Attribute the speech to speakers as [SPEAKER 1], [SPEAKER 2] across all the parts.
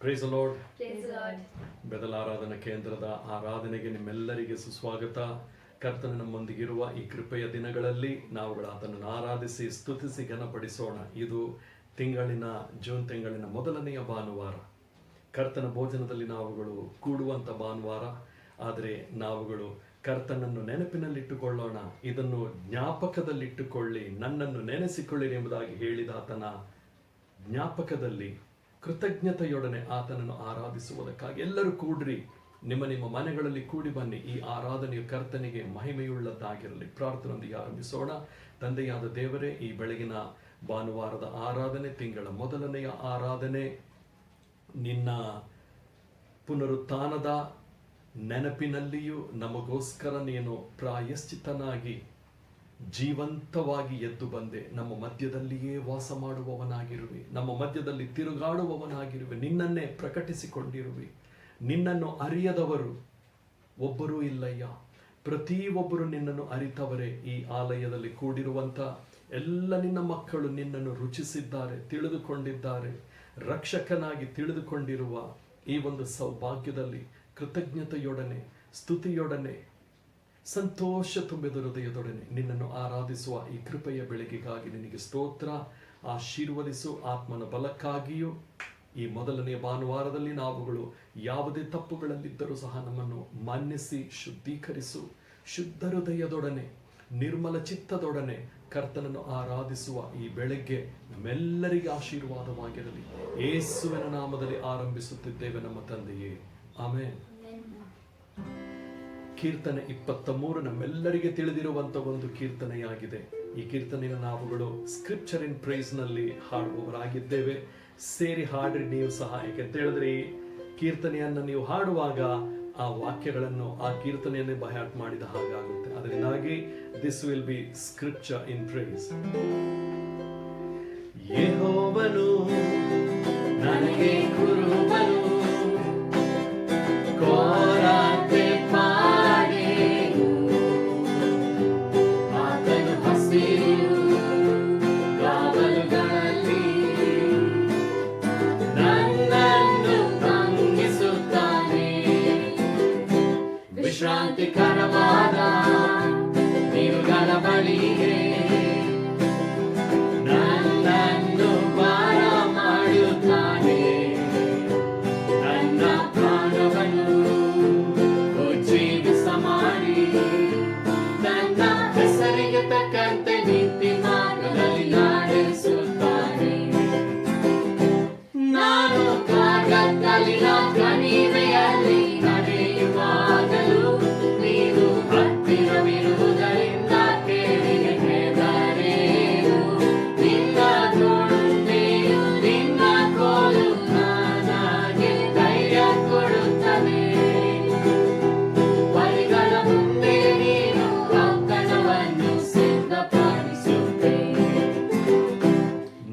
[SPEAKER 1] Praise the lord.
[SPEAKER 2] Praise the Lord.
[SPEAKER 1] ಬೆದಲ್ ಆರಾಧನಾ ಕೇಂದ್ರದ ಆರಾಧನೆಗೆ ನಿಮ್ಮೆಲ್ಲರಿಗೆ ಸುಸ್ವಾಗತ. ಕರ್ತನ ನಮ್ಮೊಂದಿಗಿರುವ ಈ ಕೃಪೆಯ ದಿನಗಳಲ್ಲಿ ನಾವುಗಳು ಆತನನ್ನು ಆರಾಧಿಸಿ ಸ್ತುತಿಸಿ ಘನಪಡಿಸೋಣ. ಇದು ಜೂನ್ ತಿಂಗಳಿನ ಮೊದಲನೆಯ ಭಾನುವಾರ, ಕರ್ತನ ಭೋಜನದಲ್ಲಿ ನಾವುಗಳು ಕೂಡುವಂಥ ಭಾನುವಾರ. ಆದರೆ ನಾವುಗಳು ಕರ್ತನನ್ನು ನೆನಪಿನಲ್ಲಿಟ್ಟುಕೊಳ್ಳೋಣ, ಇದನ್ನು ಜ್ಞಾಪಕದಲ್ಲಿಟ್ಟುಕೊಳ್ಳಿ, ನನ್ನನ್ನು ನೆನೆಸಿಕೊಳ್ಳಿರಿ ಎಂಬುದಾಗಿ ಹೇಳಿದ ಆತನ ಜ್ಞಾಪಕದಲ್ಲಿ ಕೃತಜ್ಞತೆಯೊಡನೆ ಆತನನ್ನು ಆರಾಧಿಸುವುದಕ್ಕಾಗಿ ಎಲ್ಲರೂ ಕೂಡ್ರಿ, ನಿಮ್ಮ ನಿಮ್ಮ ಮನೆಗಳಲ್ಲಿ ಕೂಡಿ ಬನ್ನಿ. ಈ ಆರಾಧನೆಯು ಕರ್ತನಿಗೆ ಮಹಿಮೆಯುಳ್ಳದ್ದಾಗಿರಲಿ. ಪ್ರಾರ್ಥನೆಯೊಂದಿಗೆ ಆರಂಭಿಸೋಣ. ತಂದೆಯಾದ ದೇವರೇ, ಈ ಬೆಳಗಿನ ಭಾನುವಾರದ ಆರಾಧನೆ, ತಿಂಗಳ ಮೊದಲನೆಯ ಆರಾಧನೆ, ನಿನ್ನ ಪುನರುತ್ಥಾನದ ನೆನಪಿನಲ್ಲಿಯೂ ನಮಗೋಸ್ಕರ ನೀನು ಪ್ರಾಯಶ್ಚಿತ್ತನಾಗಿ ಜೀವಂತವಾಗಿ ಎದ್ದು ಬಂದೆ. ನಮ್ಮ ಮಧ್ಯದಲ್ಲಿಯೇ ವಾಸ ಮಾಡುವವನಾಗಿರುವೆ, ನಮ್ಮ ಮಧ್ಯದಲ್ಲಿ ತಿರುಗಾಡುವವನಾಗಿರುವೆ, ನಿನ್ನನ್ನೇ ಪ್ರಕಟಿಸಿಕೊಂಡಿರುವೆ. ನಿನ್ನನ್ನು ಅರಿಯದವರು ಒಬ್ಬರೂ ಇಲ್ಲಯ್ಯ. ಪ್ರತಿಯೊಬ್ಬರು ನಿನ್ನನ್ನು ಅರಿತವರೇ. ಈ ಆಲಯದಲ್ಲಿ ಕೂಡಿರುವಂಥ ಎಲ್ಲ ನಿನ್ನ ಮಕ್ಕಳು ನಿನ್ನನ್ನು ರುಚಿಸಿದ್ದಾರೆ, ತಿಳಿದುಕೊಂಡಿದ್ದಾರೆ. ರಕ್ಷಕನಾಗಿ ತಿಳಿದುಕೊಂಡಿರುವ ಈ ಒಂದು ಸೌಭಾಗ್ಯದಲ್ಲಿ ಕೃತಜ್ಞತೆಯೊಡನೆ, ಸ್ತುತಿಯೊಡನೆ, ಸಂತೋಷ ತುಂಬಿದ ಹೃದಯದೊಡನೆ ನಿನ್ನನ್ನು ಆರಾಧಿಸುವ ಈ ಕೃಪೆಯ ಬೆಳಗಿಗಾಗಿ ನಿನಗೆ ಸ್ತೋತ್ರ. ಆಶೀರ್ವದಿಸು. ಆತ್ಮನ ಬಲಕ್ಕಾಗಿಯೂ ಈ ಮೊದಲನೆಯ ಭಾನುವಾರದಲ್ಲಿ ನಾವುಗಳು ಯಾವುದೇ ತಪ್ಪುಗಳಲ್ಲಿದ್ದರೂ ಸಹ ನಮ್ಮನ್ನು ಮನ್ನಿಸಿ ಶುದ್ಧೀಕರಿಸು. ಶುದ್ಧ ಹೃದಯದೊಡನೆ, ನಿರ್ಮಲ ಚಿತ್ತದೊಡನೆ ಕರ್ತನನ್ನು ಆರಾಧಿಸುವ ಈ ಬೆಳಗ್ಗೆ ನಮ್ಮೆಲ್ಲರಿಗೆ ಆಶೀರ್ವಾದವಾಗಿರಲಿ. ಯೇಸುವಿನ ನಾಮದಲ್ಲಿ ಆರಂಭಿಸುತ್ತಿದ್ದೇವೆ ನಮ್ಮ ತಂದೆಯೇ, ಆಮೆನ್. ಕೀರ್ತನೆ 23 ನಮ್ಮೆಲ್ಲರಿಗೆ ತಿಳಿದಿರುವಂತ ಒಂದು ಕೀರ್ತನೆಯಾಗಿದೆ. ಈ ಕೀರ್ತನೆಯನ್ನು ನಾವುಗಳು ಸ್ಕ್ರಿಪ್ಚರ್ ಇನ್ ಪ್ರೈಸ್ ನಲ್ಲಿ ಹಾಡುವವರಾಗಿದ್ದೇವೆ. ಸೇರಿ ಹಾಡ್ರಿ ನೀವು ಸಹ. ಯಾಕೆಂತ ಹೇಳಿದ್ರೆ ಈ ಕೀರ್ತನೆಯನ್ನು ನೀವು ಹಾಡುವಾಗ ಆ ವಾಕ್ಯಗಳನ್ನು, ಆ ಕೀರ್ತನೆಯನ್ನೇ ಬಯಾಟ್ ಮಾಡಿದ ಹಾಗಾಗುತ್ತೆ. ಅದರಿಂದಾಗಿ this will be scripture in praise. ಯೆಹೋವನು ನನಗೆ ಕುರುಬನು, ಕೊರತೆ ಪಾಡೆನು, ಆತನು ಹಸಿರು ಗಾವಲುಗಳಲ್ಲಿ ನನ್ನನ್ನು ತಂಗಿಸುತ್ತಾನೆ. ವಿಶ್ರಾಂತಿಕರವಾದ ನೀರುಗಳ ಬಳಿಗೆ ನನ್ನನ್ನು ಬಾರ ಮಾಡುತ್ತಾನೆ. ನನ್ನ ಪ್ರಾಣವನ್ನು ಉಜ್ಜೀವಿಸ ಮಾಡಿ ನನ್ನ ಹೆಸರಿಗೆ ತಕ್ಕಂತೆ ನೀತಿ ಮಾರ್ಗದಲ್ಲಿ ನಡೆಸುತ್ತಾನೆ. ನಾನು ಕಾರ್ಗತ್ತಲಿನ ಕಣಿವೆಯಲ್ಲಿ ನಡೆಯುವಾಗಲೂ ನೀನು ಹತ್ತಿರವಿರುವುದರಿಂದ ಕೇಳಿಗೆ ಹೆದರೇನು. ನಿನ್ನ ದೊಣ್ಣೆಯು ನಿನ್ನ ಕೋಲು ನನಗೆ ಧೈರ್ಯ ಕೊಡುತ್ತದೆ. ಬಲಿಗಳ ಮುಂದೆ ನೀನು ಔತಣವನ್ನು ಸಿದ್ಧಪಡಿಸುತ್ತೆ.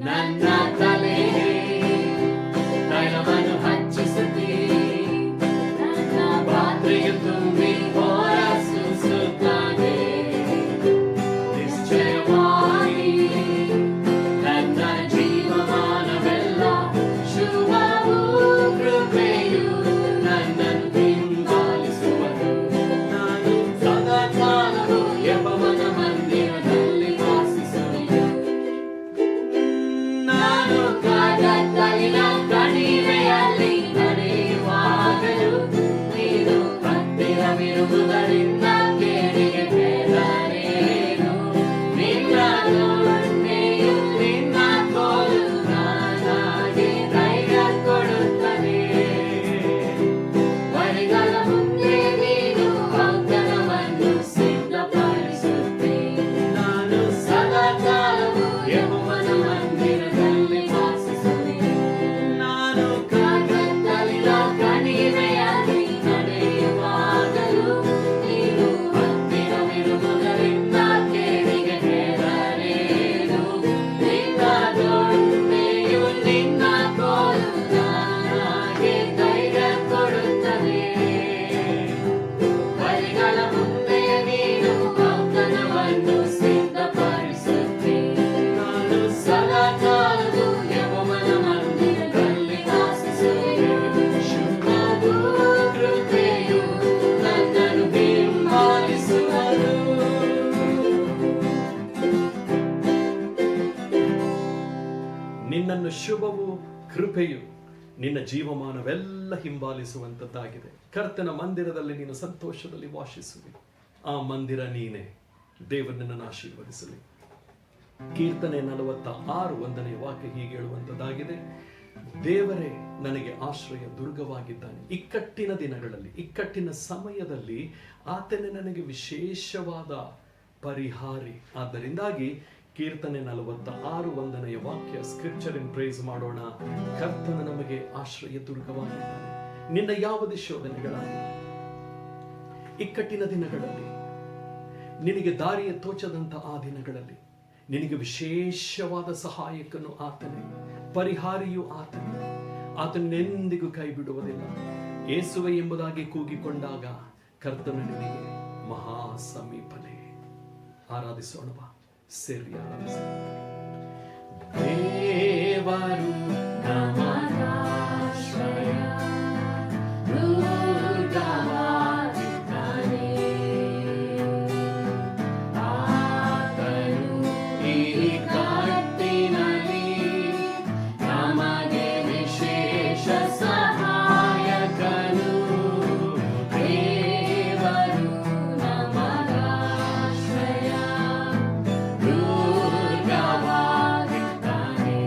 [SPEAKER 1] ನನ್ನ ತಲೆಗೆ ತೈಲವನ್ನು ಹಚ್ಚಿಸುತ್ತಿ, ನನ್ನ ಪಾತ್ರೆಗೆ ತುಂಬಿ ಹೊರಸೂಸುತ್ತಾನೆ. ನಿಶ್ಚಯವಾಗಿ ನನ್ನ ಜೀವಮಾನವೆಲ್ಲ ಶುಭವೂ ಕೃಪೆಯು ನನ್ನನ್ನು ಹಿಂಬಾಲಿಸುವುದು. ನಾನು ಸದಾಕಾಲವೂ ಯೆಹೋವನ ಮಂದಿರದಲ್ಲಿ ವಾಸಿಸುವೆನು. ನಾನು ಕಾರ್ಗತ್ತಲಿನ ಕಣಿವೆಯಲ್ಲಿ ನಡೆಯುವಾಗಲೂ ನೀನು ಹತ್ತಿರವಿರುವುದರಿಂದ ಕೇಳಿಗೆ ಹೆದರೇನು. ನಿನ್ನ ದೊಣ್ಣೆಯು ನಿನ್ನ ಕೋಲು ನನಗೆ ಧೈರ್ಯ ಕೊಡುತ್ತದೆ. ಬಲಿಗಳ ಮುಂದೆ ನೀನು ಔತಣವನ್ನು ಸಿದ್ಧಪಡಿಸುತ್ತೆ. ನಾನು ಸದಾಕಾಲವೂ ಯೆಹೋವನ ಮಂದಿರದಲ್ಲಿ ವಾಸಿಸುವೆನು. ನಾನು ಕಾರ್ಗತ್ತಲಿನ ಕಣಿವೆಯಲ್ಲಿ ನಡೆಯುವಾಗಲೂ ನೀನು ಹತ್ತಿರವಿರುವುದರಿಂದ ಕೇಳಿಗೆ ಹೆದರೇನು. ನಿನ್ನ ದೊಣ್ಣೆಯು ನಿನ್ನ ಕೋಲು ನನಗೆ ಧೈರ್ಯ ಕೊಡುತ್ತದೆ. ಬಲಿಗಳ ಮುಂದೆ ನೀನು ಔತಣವನ್ನು ಸಿದ್ಧಪಡಿಸುತ್ತೆ. ನಾನು ಸದಾಕಾಲವೂ ಯೆಹೋವನ ಮಂದಿರದಲ್ಲಿ ವಾಸಿಸುವೆನು. ಕೃಪೆಯು ನಿನ್ನ ಜೀವಮಾನವೆಲ್ಲ ಹಿಂಬಾಲಿಸುವಂಥದ್ದಾಗಿದೆ. ಕರ್ತನ ಮಂದಿರದಲ್ಲಿ ನೀನು ಸಂತೋಷದಲ್ಲಿ ವಾಸಿಸುವಿ. ಆ ಮಂದಿರ ನೀನೇ. ದೇವರು ನಿನ್ನನ್ನು ಆಶೀರ್ವದಿಸಲಿ. ಕೀರ್ತನೆ 46 1ನೇ ವಾಕ್ಯ ಹೀಗೆ ಹೇಳುವಂಥದ್ದಾಗಿದೆ, ದೇವರೇ ನನಗೆ ಆಶ್ರಯ ದುರ್ಗವಾಗಿದ್ದಾನೆ. ಇಕ್ಕಟ್ಟಿನ ದಿನಗಳಲ್ಲಿ, ಇಕ್ಕಟ್ಟಿನ ಸಮಯದಲ್ಲಿ ಆತನೇ ನನಗೆ ವಿಶೇಷವಾದ ಪರಿಹಾರಿ. ಆದ್ದರಿಂದಾಗಿ ಕೀರ್ತನೆ 46 1ನೇ ವಾಕ್ಯ ಸ್ಕ್ರಿಪ್ಚರ್ ಇನ್ ಪ್ರೈಸ್ ಮಾಡೋಣ. ಕರ್ತನ ನಮಗೆ ಆಶ್ರಯ ದುರ್ಗವಾಗಿದ್ದಾನೆ. ನಿನ್ನ ಯಾವುದೇ ಶೋಧನೆಗಳಾಗಿ, ಇಕ್ಕಟ್ಟಿನ ದಿನಗಳಲ್ಲಿ, ನಿನಗೆ ದಾರಿಯ ತೋಚದಂತ ಆ ದಿನಗಳಲ್ಲಿ ನಿನಗೆ ವಿಶೇಷವಾದ ಸಹಾಯಕನು ಆತನೇ, ಪರಿಹಾರಿಯು ಆತನೇ. ಆತನೆಂದಿಗೂ ಕೈ ಬಿಡುವುದಿಲ್ಲ. ಯೇಸುವೆ ಎಂಬುದಾಗಿ ಕೂಗಿಕೊಂಡಾಗ ಕರ್ತನ ನಿನಗೆ ಮಹಾ ಸಮೀಪನೇ. ಆರಾಧಿಸೋಣವಾ? ಸೇರಿ ಆರಾಧಿಸೋಣ. ದೇವರು ನಮಗಾಶ್ರಯ ದುರ್ಗವಾಗಿದ್ದಾನೆ. ಆತನು ಈ ಕಟ್ಟಿನಲ್ಲಿ ನಮಗೆ ವಿಶೇಷ ಸಹಾಯಕನು. ದೇವರು ನಮಗಾಶ್ರಯ ದುರ್ಗವಾಗಿದ್ದಾನೆ.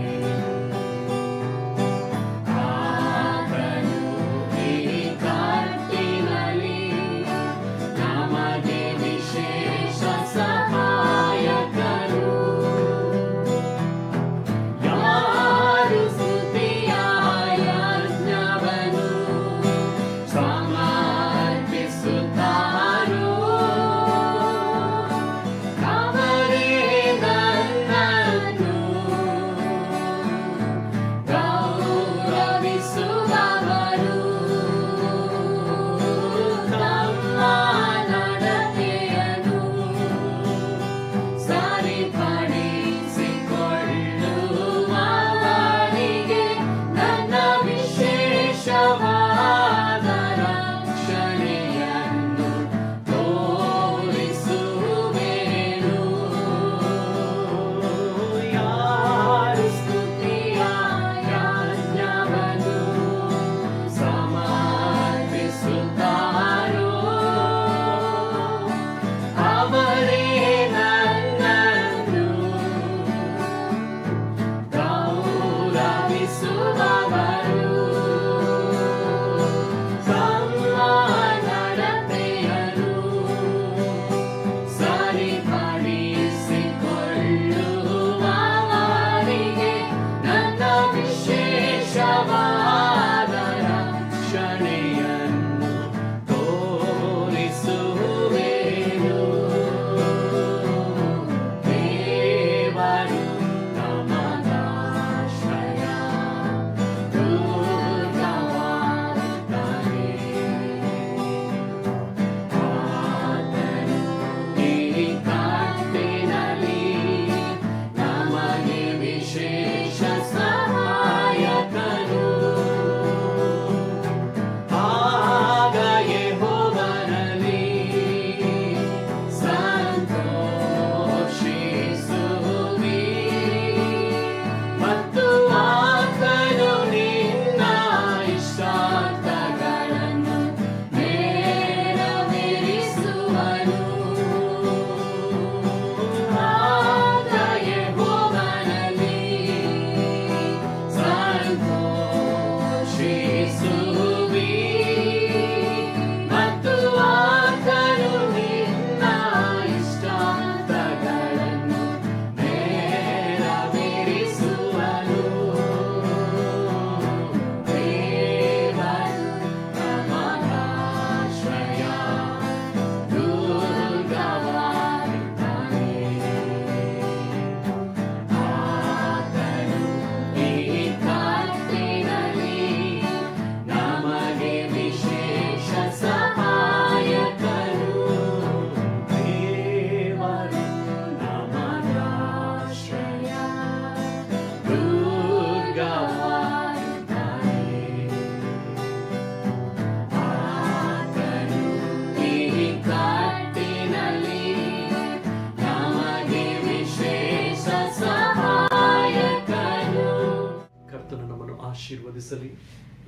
[SPEAKER 1] ಪ್ರಾರಂಭಿಸಲಿ.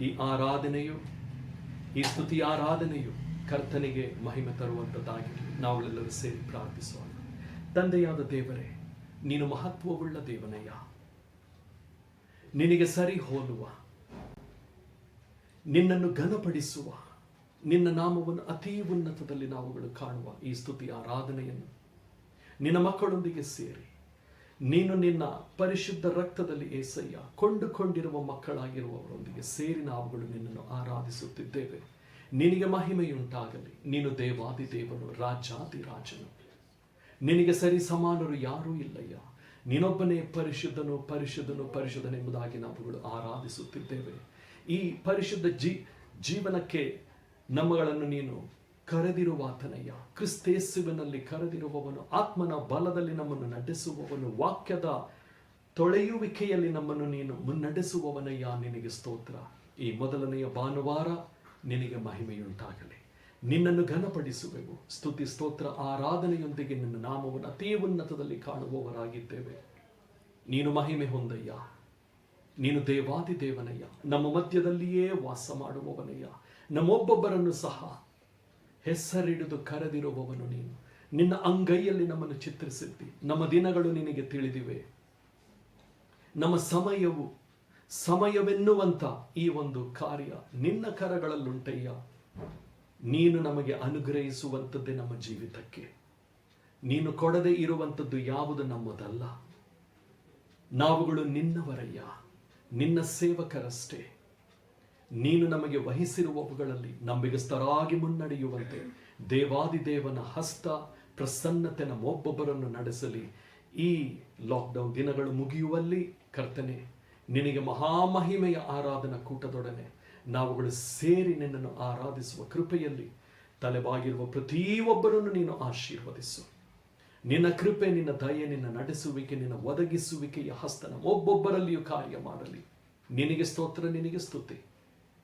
[SPEAKER 1] ಈ ಆರಾಧನೆಯು, ಈ ಸ್ತುತಿ ಆರಾಧನೆಯು ಕರ್ತನಿಗೆ ಮಹಿಮೆ ತರುವಂಥದ್ದಾಗಿರಲಿ. ನಾವೆಲ್ಲರೂ ಸೇರಿ ಪ್ರಾರ್ಥಿಸೋಣ. ತಂದೆಯಾದ ದೇವರೇ, ನೀನು ಮಹತ್ವವುಳ್ಳ ದೇವನಯ್ಯ. ನಿನಗೆ ಸರಿ ಹೋಲುವ, ನಿನ್ನನ್ನು ಘನಪಡಿಸುವ, ನಿನ್ನ ನಾಮವನ್ನು ಅತೀ ಉನ್ನತದಲ್ಲಿ ನಾವುಗಳು ಕಾಣುವ ಈ ಸ್ತುತಿ ಆರಾಧನೆಯನ್ನು ನಿನ್ನ ಮಕ್ಕಳೊಂದಿಗೆ ಸೇರಿ ನೀನು ನಿನ್ನ ಪರಿಶುದ್ಧ ರಕ್ತದಲ್ಲಿ ಏಸಯ್ಯ ಕೊಂಡುಕೊಂಡಿರುವ ಮಕ್ಕಳಾಗಿರುವವರೊಂದಿಗೆ ಸೇರಿ ನಾವುಗಳು ನಿನ್ನನ್ನು ಆರಾಧಿಸುತ್ತಿದ್ದೇವೆ. ನಿನಗೆ ಮಹಿಮೆಯುಂಟಾಗಲಿ. ನೀನು ದೇವಾದಿ ದೇವನು, ರಾಜಾದಿ ರಾಜನು. ನಿನಗೆ ಸರಿ ಸಮಾನರು ಯಾರೂ ಇಲ್ಲಯ್ಯ. ನೀನೊಬ್ಬನೇ ಪರಿಶುದ್ಧನು, ಪರಿಶುದ್ಧನು, ಪರಿಶುದ್ಧನೆಂಬುದಾಗಿ ನಾವುಗಳು ಆರಾಧಿಸುತ್ತಿದ್ದೇವೆ. ಈ ಪರಿಶುದ್ಧ ಜೀವನಕ್ಕೆ ನಮ್ಮಗಳನ್ನು ನೀನು ಕರೆದಿರುವಾತನಯ್ಯ. ಕ್ರಿಸ್ತೇಸುವಿನಲ್ಲಿ ಕರೆದಿರುವವನು, ಆತ್ಮನ ಬಲದಲ್ಲಿ ನಮ್ಮನ್ನು ನಡೆಸುವವನು, ವಾಕ್ಯದ ತೊಳೆಯುವಿಕೆಯಲ್ಲಿ ನಮ್ಮನ್ನು ನೀನು ಮುನ್ನಡೆಸುವವನಯ್ಯ. ನಿನಗೆ ಸ್ತೋತ್ರ. ಈ ಮೊದಲನೆಯ ಭಾನುವಾರ ನಿನಗೆ ಮಹಿಮೆಯುಂಟಾಗಲಿ. ನಿನ್ನನ್ನು ಘನಪಡಿಸುವೆವು. ಸ್ತುತಿ ಸ್ತೋತ್ರ ಆರಾಧನೆಯೊಂದಿಗೆ ನಿನ್ನ ನಾಮವನ್ನು ಅತೀ ಉನ್ನತದಲ್ಲಿ ಕಾಣುವವರಾಗಿದ್ದೇವೆ. ನೀನು ಮಹಿಮೆ ಹೊಂದಯ್ಯ. ನೀನು ದೇವಾದಿ ದೇವನಯ್ಯ. ನಮ್ಮ ಮಧ್ಯದಲ್ಲಿಯೇ ವಾಸ ಮಾಡುವವನಯ್ಯ. ನಮ್ಮೊಬ್ಬೊಬ್ಬರನ್ನು ಸಹ ಹೆಸರಿಡಿದು ಕರೆದಿರುವವನು ನೀನು. ನಿನ್ನ ಅಂಗೈಯಲ್ಲಿ ನಮ್ಮನ್ನು ಚಿತ್ರಿಸಿದ್ದಿ. ನಮ್ಮ ದಿನಗಳು ನಿನಗೆ ತಿಳಿದಿವೆ. ನಮ್ಮ ಸಮಯವೆನ್ನುವಂತ ಈ ಒಂದು ಕಾರ್ಯ ನಿನ್ನ ಕರಗಳಲ್ಲುಂಟಯ್ಯ. ನೀನು ನಮಗೆ ಅನುಗ್ರಹಿಸುವಂಥದ್ದೇ ನಮ್ಮ ಜೀವಿತಕ್ಕೆ. ನೀನು ಕೊಡದೆ ಇರುವಂಥದ್ದು ಯಾವುದು ನಮ್ಮದಲ್ಲ. ನಾವುಗಳು ನಿನ್ನವರಯ್ಯ, ನಿನ್ನ ಸೇವಕರಷ್ಟೇ. ನೀನು ನಮಗೆ ವಹಿಸಿರುವವುಗಳಲ್ಲಿ ನಂಬಿಗಸ್ತರಾಗಿ ಮುನ್ನಡೆಯುವಂತೆ ದೇವಾದಿ ದೇವನ ಹಸ್ತ ಪ್ರಸನ್ನತೆ ನಮ್ಮೊಬ್ಬೊಬ್ಬರನ್ನು ನಡೆಸಲಿ. ಈ ಲಾಕ್ಡೌನ್ ದಿನಗಳು ಮುಗಿಯುವಲ್ಲಿ ಕರ್ತನೆ, ನಿನಗೆ ಮಹಾಮಹಿಮೆಯ ಆರಾಧನಾ ಕೂಟದೊಡನೆ ನಾವುಗಳು ಸೇರಿ ನಿನ್ನನ್ನು ಆರಾಧಿಸುವ ಕೃಪೆಯಲ್ಲಿ ತಲೆಬಾಗಿರುವ ಪ್ರತಿಯೊಬ್ಬರನ್ನು ನೀನು ಆಶೀರ್ವದಿಸು. ನಿನ್ನ ಕೃಪೆ, ನಿನ್ನ ದಯೆ, ನಿನ್ನ ನಡೆಸುವಿಕೆ, ನಿನ್ನ ಒದಗಿಸುವಿಕೆಯ ಹಸ್ತ ನಮ್ಮೊಬ್ಬೊಬ್ಬರಲ್ಲಿಯೂ ಕಾರ್ಯ ಮಾಡಲಿ. ನಿನಗೆ ಸ್ತೋತ್ರ, ನಿನಗೆ ಸ್ತುತಿ.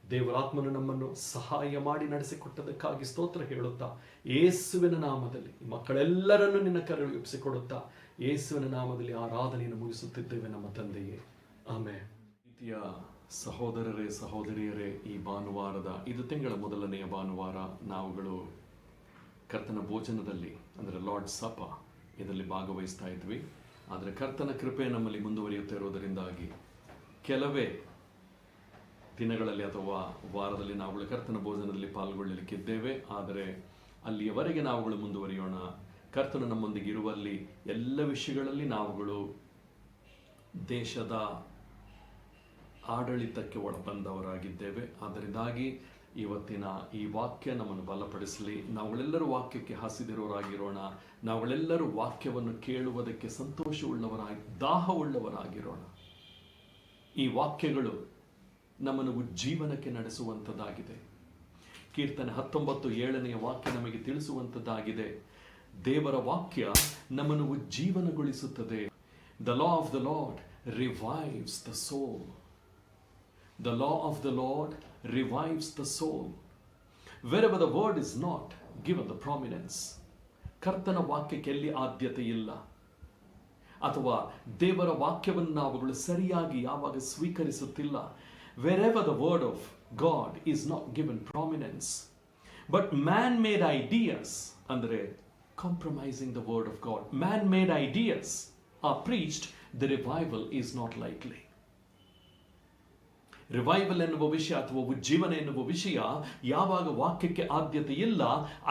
[SPEAKER 1] ದೇವರಾತ್ಮನು ನಮ್ಮನ್ನು ಸಹಾಯ ಮಾಡಿ ನಡೆಸಿಕೊಟ್ಟದಕ್ಕಾಗಿ ಸ್ತೋತ್ರ ಹೇಳುತ್ತಾ, ಯೇಸುವಿನ ನಾಮದಲ್ಲಿ ಮಕ್ಕಳೆಲ್ಲರನ್ನು ನಿನ್ನ ಕರೆಗೆ ಒಪ್ಪಿಸಿಕೊಡುತ್ತಾ ಯೇಸುವಿನ ನಾಮದಲ್ಲಿ ಆರಾಧನೆಯನ್ನು ಮುಗಿಸುತ್ತಿದ್ದೇವೆ ನಮ್ಮ ತಂದೆಯೇ, ಆಮೆನ್. ಪ್ರೀತಿಯ ಸಹೋದರರೇ, ಸಹೋದರಿಯರೇ, ಈ ಭಾನುವಾರದ ಇದು ತಿಂಗಳ ಮೊದಲನೆಯ ಭಾನುವಾರ ನಾವುಗಳು ಕರ್ತನ ಭೋಜನದಲ್ಲಿ ಅಂದರೆ ಲಾರ್ಡ್ ಸಪ ಇದರಲ್ಲಿ ಭಾಗವಹಿಸ್ತಾ ಇದ್ವಿ. ಆದರೆ ಕರ್ತನ ಕೃಪೆ ನಮ್ಮಲ್ಲಿ ಮುಂದುವರಿಯುತ್ತಿರುವುದರಿಂದಾಗಿ ಕೆಲವೇ ದಿನಗಳಲ್ಲಿ ಅಥವಾ ವಾರದಲ್ಲಿ ನಾವುಗಳು ಕರ್ತನ ಭೋಜನದಲ್ಲಿ ಪಾಲ್ಗೊಳ್ಳಲಿಕ್ಕಿದ್ದೇವೆ. ಆದರೆ ಅಲ್ಲಿಯವರೆಗೆ ನಾವುಗಳು ಮುಂದುವರಿಯೋಣ. ಕರ್ತನು ನಮ್ಮೊಂದಿಗೆ ಇರುವಲ್ಲಿ ಎಲ್ಲ ವಿಷಯಗಳಲ್ಲಿ ನಾವುಗಳು ದೇಶದ ಆಡಳಿತಕ್ಕೆ ಒಳಬಂದವರಾಗಿದ್ದೇವೆ. ಆದ್ದರಿಂದಾಗಿ ಇವತ್ತಿನ ಈ ವಾಕ್ಯ ನಮ್ಮನ್ನು ಬಲಪಡಿಸಲಿ. ನಾವುಗಳೆಲ್ಲರೂ ವಾಕ್ಯಕ್ಕೆ ಹಸಿದಿರೋರಾಗಿರೋಣ. ನಾವುಗಳೆಲ್ಲರೂ ವಾಕ್ಯವನ್ನು ಕೇಳುವುದಕ್ಕೆ ಸಂತೋಷವುಳ್ಳವರಾಗಿ, ದಾಹವುಳ್ಳವರಾಗಿರೋಣ. ಈ ವಾಕ್ಯಗಳು ನಮ್ಮನ್ನು ಉಜ್ಜೀವನಕ್ಕೆ ನಡೆಸುವಂಥದ್ದಾಗಿದೆ. ಕೀರ್ತನೆ 19:7 ವಾಕ್ಯ ನಮಗೆ ತಿಳಿಸುವಂಥದ್ದಾಗಿದೆ. ದೇವರ ವಾಕ್ಯ ನಮ್ಮನ್ನು ಉಜ್ಜೀವನಗೊಳಿಸುತ್ತದೆ. The law of the Lord revives the soul. The law of the Lord revives the soul. Wherever the word is not given the prominence. ಕರ್ತನ ವಾಕ್ಯಕ್ಕೆ ಎಲ್ಲಿ ಆದ್ಯತೆ ಇಲ್ಲ, ಅಥವಾ ದೇವರ ವಾಕ್ಯವನ್ನು ನಾವುಗಳು ಸರಿಯಾಗಿ ಯಾವಾಗ ಸ್ವೀಕರಿಸುತ್ತಿಲ್ಲ, wherever the word of God is not given prominence, but man-made ideas, ಅಂದರೆ compromising the word of God, man-made ideas are preached, the revival is not likely. Revival ಎನ್ನುವ ವಿಷಯ ಅಥವಾ ಉಜ್ಜೀವನ ಎನ್ನುವ ವಿಷಯ ಯಾವಾಗ ವಾಕ್ಯಕ್ಕೆ ಆದ್ಯತೆ ಇಲ್ಲ,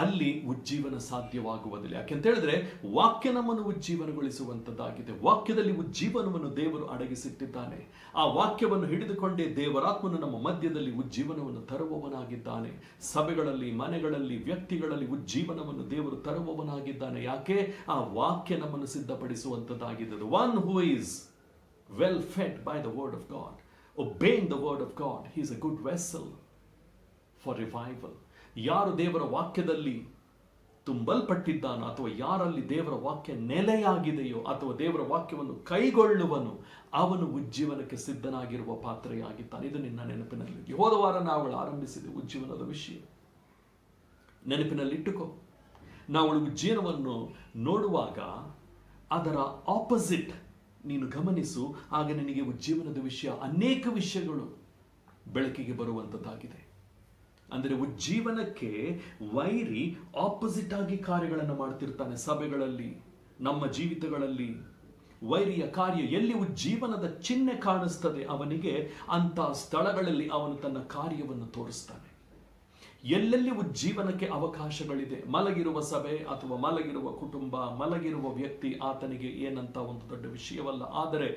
[SPEAKER 1] ಅಲ್ಲಿ ಉಜ್ಜೀವನ ಸಾಧ್ಯವಾಗುವುದಿಲ್ಲ. ಯಾಕೆಂತ ಹೇಳಿದ್ರೆ ವಾಕ್ಯ ನಮ್ಮನ್ನು ಉಜ್ಜೀವನಗೊಳಿಸುವಂತದ್ದಾಗಿದೆ. ವಾಕ್ಯದಲ್ಲಿ ಉಜ್ಜೀವನವನ್ನು ದೇವರು ಅಡಗಿಸಿಟ್ಟಿದ್ದಾನೆ. ಆ ವಾಕ್ಯವನ್ನು ಹಿಡಿದುಕೊಂಡೇ ದೇವರಾತ್ಮನು ನಮ್ಮ ಮಧ್ಯದಲ್ಲಿ ಉಜ್ಜೀವನವನ್ನು ತರುವವನಾಗಿದ್ದಾನೆ. ಸಭೆಗಳಲ್ಲಿ, ಮನೆಗಳಲ್ಲಿ, ವ್ಯಕ್ತಿಗಳಲ್ಲಿ ಉಜ್ಜೀವನವನ್ನು ದೇವರು ತರುವವನಾಗಿದ್ದಾನೆ. ಯಾಕೆ? ಆ ವಾಕ್ಯ ನಮ್ಮನ್ನು ಸಿದ್ಧಪಡಿಸುವಂತದ್ದಾಗಿದೆ. The one who is well fed by the word of God, obeying the word of God, he is a good vessel for revival. ಯಾರು ದೇವರ ವಾಕ್ಯದಲ್ಲಿ ತುಂಬಲ್ಪಟ್ಟಿದ್ದಾನೋ, ಅಥವಾ ಯಾರಲ್ಲಿ ದೇವರ ವಾಕ್ಯ ನೆಲೆಯಾಗಿದೆಯೋ, ಅಥವಾ ದೇವರ ವಾಕ್ಯವನ್ನು ಕೈಗೊಳ್ಳುವನು, ಅವನು ಉಜ್ಜೀವನಕ್ಕೆ ಸಿದ್ಧನಾಗಿರುವ ಪಾತ್ರೆಯಾಗಿದ್ದಾನೆ. ಇದು ನಿನ್ನ ನೆನಪಿನಲ್ಲಿ. ಹೋದ ವಾರ ನಾವುಗಳು ಆರಂಭಿಸಿದೆ ಉಜ್ಜೀವನದ ವಿಷಯ. ನೆನಪಿನಲ್ಲಿಟ್ಟುಕೋ. ನಾವುಗಳು ಉಜ್ಜೀವನವನ್ನು ನೋಡುವಾಗ ಅದರ ಆಪೋಸಿಟ್ ನೀನು ಗಮನಿಸು. ಆಗ ನಿನಗೆ ಉಜ್ಜೀವನದ ವಿಷಯ, ಅನೇಕ ವಿಷಯಗಳು ಬೆಳಕಿಗೆ ಬರುವಂಥದ್ದಾಗಿದೆ. ಅಂದರೆ ಉಜ್ಜೀವನಕ್ಕೆ ವೈರಿ ಆಪೋಸಿಟ್ ಆಗಿ ಕಾರ್ಯಗಳನ್ನು ಮಾಡ್ತಿರ್ತಾನೆ. ಸಭೆಗಳಲ್ಲಿ, ನಮ್ಮ ಜೀವಿತಗಳಲ್ಲಿ ವೈರಿಯ ಕಾರ್ಯ ಎಲ್ಲಿ ಉಜ್ಜೀವನದ ಚಿಹ್ನೆ ಕಾಣಿಸ್ತದೆ ಅವನಿಗೆ ಅಂತ ಸ್ಥಳಗಳಲ್ಲಿ ಅವನು ತನ್ನ ಕಾರ್ಯವನ್ನು ತೋರಿಸ್ತಾನೆ. ಎಲ್ಲೆಲ್ಲಿ ಉಜ್ಜೀವನಕ್ಕೆ ಅವಕಾಶಗಳಿದೆ, ಮಲಗಿರುವ ಸಭೆ ಅಥವಾ ಮಲಗಿರುವ ಕುಟುಂಬ, ಮಲಗಿರುವ ವ್ಯಕ್ತಿ ಆತನಿಗೆ ಏನಂತ ಒಂದು ದೊಡ್ಡ ವಿಷಯವಲ್ಲ. ಆದರೆ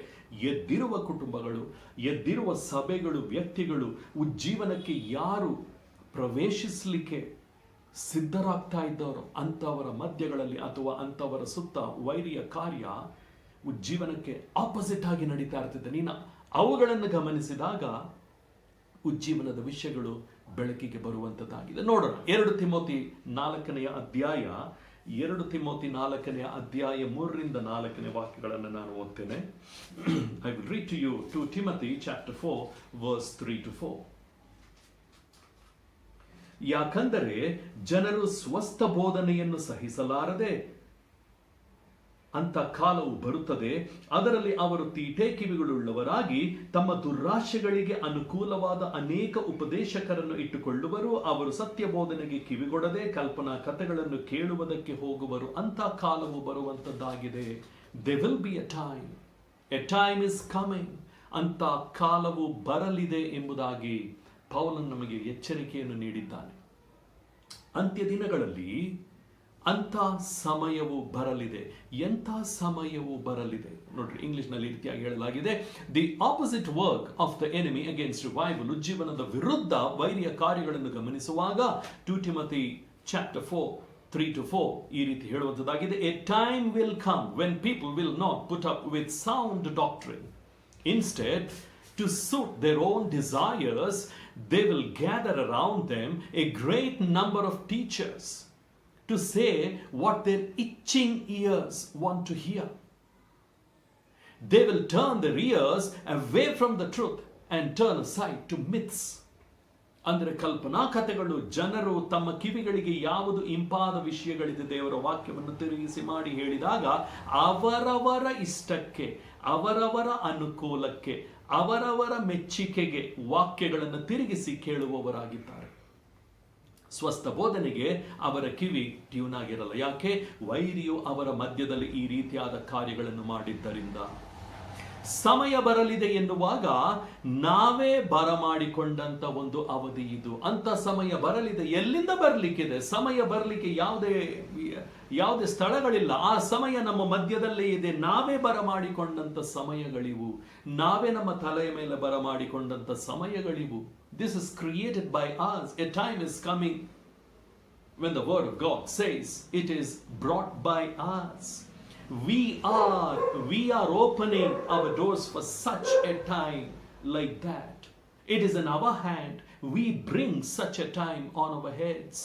[SPEAKER 1] ಎದ್ದಿರುವ ಕುಟುಂಬಗಳು, ಎದ್ದಿರುವ ಸಭೆಗಳು, ವ್ಯಕ್ತಿಗಳು, ಉಜ್ಜೀವನಕ್ಕೆ ಯಾರು ಪ್ರವೇಶಿಸಲಿಕ್ಕೆ ಸಿದ್ಧರಾಗ್ತಾ ಇದ್ದವರು ಅಂತವರ ಮಧ್ಯಗಳಲ್ಲಿ ಅಥವಾ ಅಂತವರ ಸುತ್ತ ವೈರಿಯ ಕಾರ್ಯ ಉಜ್ಜೀವನಕ್ಕೆ ಆಪೋಸಿಟ್ ಆಗಿ ನಡೀತಾ ಇರ್ತದೆ. ನೀನು ಅವುಗಳನ್ನು ಗಮನಿಸಿದಾಗ ಉಜ್ಜೀವನದ ವಿಷಯಗಳು ಬೆಳಕಿಗೆ ಬರುವಂಥದ್ದಾಗಿದೆ. ನೋಡೋಣ 2 ತಿಮೋತಿ 4ನೇ ಅಧ್ಯಾಯ 2 ತಿಮೋತಿ 4ನೇ ಅಧ್ಯಾಯ 3-4 ವಾಕ್ಯಗಳನ್ನು ನಾನು ಓದ್ತೇನೆ. I will read to you 2 Timothy chapter 4 verse 3-4. ಯಾಕಂದರೆ ಜನರು ಸ್ವಸ್ಥ ಬೋಧನೆಯನ್ನು ಸಹಿಸಲಾರದೆ ಅಂತ ಕಾಲವು ಬರುತ್ತದೆ, ಅದರಲ್ಲಿ ಅವರು ತೀಟೆ ಕಿವಿಗಳುಳ್ಳವರಾಗಿ ತಮ್ಮ ದುರಾಶೆಗಳಿಗೆ ಅನುಕೂಲವಾದ ಅನೇಕ ಉಪದೇಶಕರನ್ನು ಇಟ್ಟುಕೊಳ್ಳುವರು. ಅವರು ಸತ್ಯ ಬೋಧನೆಗೆ ಕಿವಿಗೊಡದೆ ಕಲ್ಪನಾ ಕಥೆಗಳನ್ನು ಕೇಳುವುದಕ್ಕೆ ಹೋಗುವರು. ಅಂತ ಕಾಲವು ಬರುವಂತದ್ದಾಗಿದೆ. There will be a time is coming. ಅಂತ ಕಾಲವು ಬರಲಿದೆ ಎಂಬುದಾಗಿ ಪೌಲನು ನಮಗೆ ಎಚ್ಚರಿಕೆಯನ್ನು ನೀಡಿದ್ದಾನೆ. ಅಂತ್ಯ ದಿನಗಳಲ್ಲಿ ಅಂತ ಸಮಯವು ಬರಲಿದೆ. ಎಂಥ ಸಮಯವು ಬರಲಿದೆ ನೋಡ್ರಿ, ಇಂಗ್ಲಿಷ್ನಲ್ಲಿ ಈ ರೀತಿಯಾಗಿ ಹೇಳಲಾಗಿದೆ, the opposite work of the enemy against revival. ಉಜ್ಜೀವನದ ವಿರುದ್ಧ ವೈರಿಯ ಕಾರ್ಯಗಳನ್ನು ಗಮನಿಸುವಾಗ 2 Timothy chapter 4 3-4 ಈ ರೀತಿ ಹೇಳುವಂಥದ್ದಾಗಿದೆ. A time will come when people will not put up with sound doctrine. Instead, to suit their own desires, they will gather around them a great number of teachers to say what their itching ears want to hear. They will turn their ears away from the truth and turn aside to myths. ಅಂದರೆ ಕಲ್ಪನಾ ಕಥೆಗಳು, ಜನರು ತಮ್ಮ ಕಿವಿಗಳಿಗೆ ಯಾವುದು ಇಂಪಾದ ವಿಷಯಗಳಿದೆ ದೇವರ ವಾಕ್ಯವನ್ನು ತಿರುಗಿಸಿ ಮಾಡಿ ಹೇಳಿದಾಗ ಅವರವರ ಇಷ್ಟಕ್ಕೆ, ಅವರವರ ಅನುಕೂಲಕ್ಕೆ, ಅವರವರ ಮೆಚ್ಚಿಕೆಗೆ ವಾಕ್ಯಗಳನ್ನು ತಿರುಗಿಸಿ ಕೇಳುವವರಾಗಿದ್ದಾರೆ. ಸ್ವಸ್ಥ ಬೋಧನೆಗೆ ಅವರ ಕಿವಿ ಟ್ಯೂನ್ ಆಗಿರಲ್ಲ. ಯಾಕೆ? ವೈರಿಯು ಅವರ ಮಧ್ಯದಲ್ಲಿ ಈ ರೀತಿಯಾದ ಕಾರ್ಯಗಳನ್ನು ಮಾಡಿದ್ದರಿಂದ. ಸಮಯ ಬರಲಿದೆ ಎನ್ನುವಾಗ ನಾವೇ ಬರಮಾಡಿಕೊಂಡಂತ ಒಂದು ಅವಧಿ ಇದು. ಅಂತ ಸಮಯ ಬರಲಿದೆ. ಎಲ್ಲಿಂದ ಬರಲಿಕ್ಕಿದೆ? ಸಮಯ ಬರಲಿಕ್ಕೆ ಯಾವುದೇ ಸ್ಥಳಗಳಿಲ್ಲ. ಆ ಸಮಯ ನಮ್ಮ ಮಧ್ಯದಲ್ಲೇ ಇದೆ. ನಾವೇ ಬರಮಾಡಿಕೊಂಡಂತ ಸಮಯಗಳಿವು. ನಾವೇ ನಮ್ಮ ತಲೆಯ ಮೇಲೆ ಬರಮಾಡಿಕೊಂಡಂತ ಸಮಯಗಳಿವು. This is created by us. A time is coming when the word of God says it is brought by us. We are opening our doors for such a time like that. It is in our hand. We bring such a time on our heads.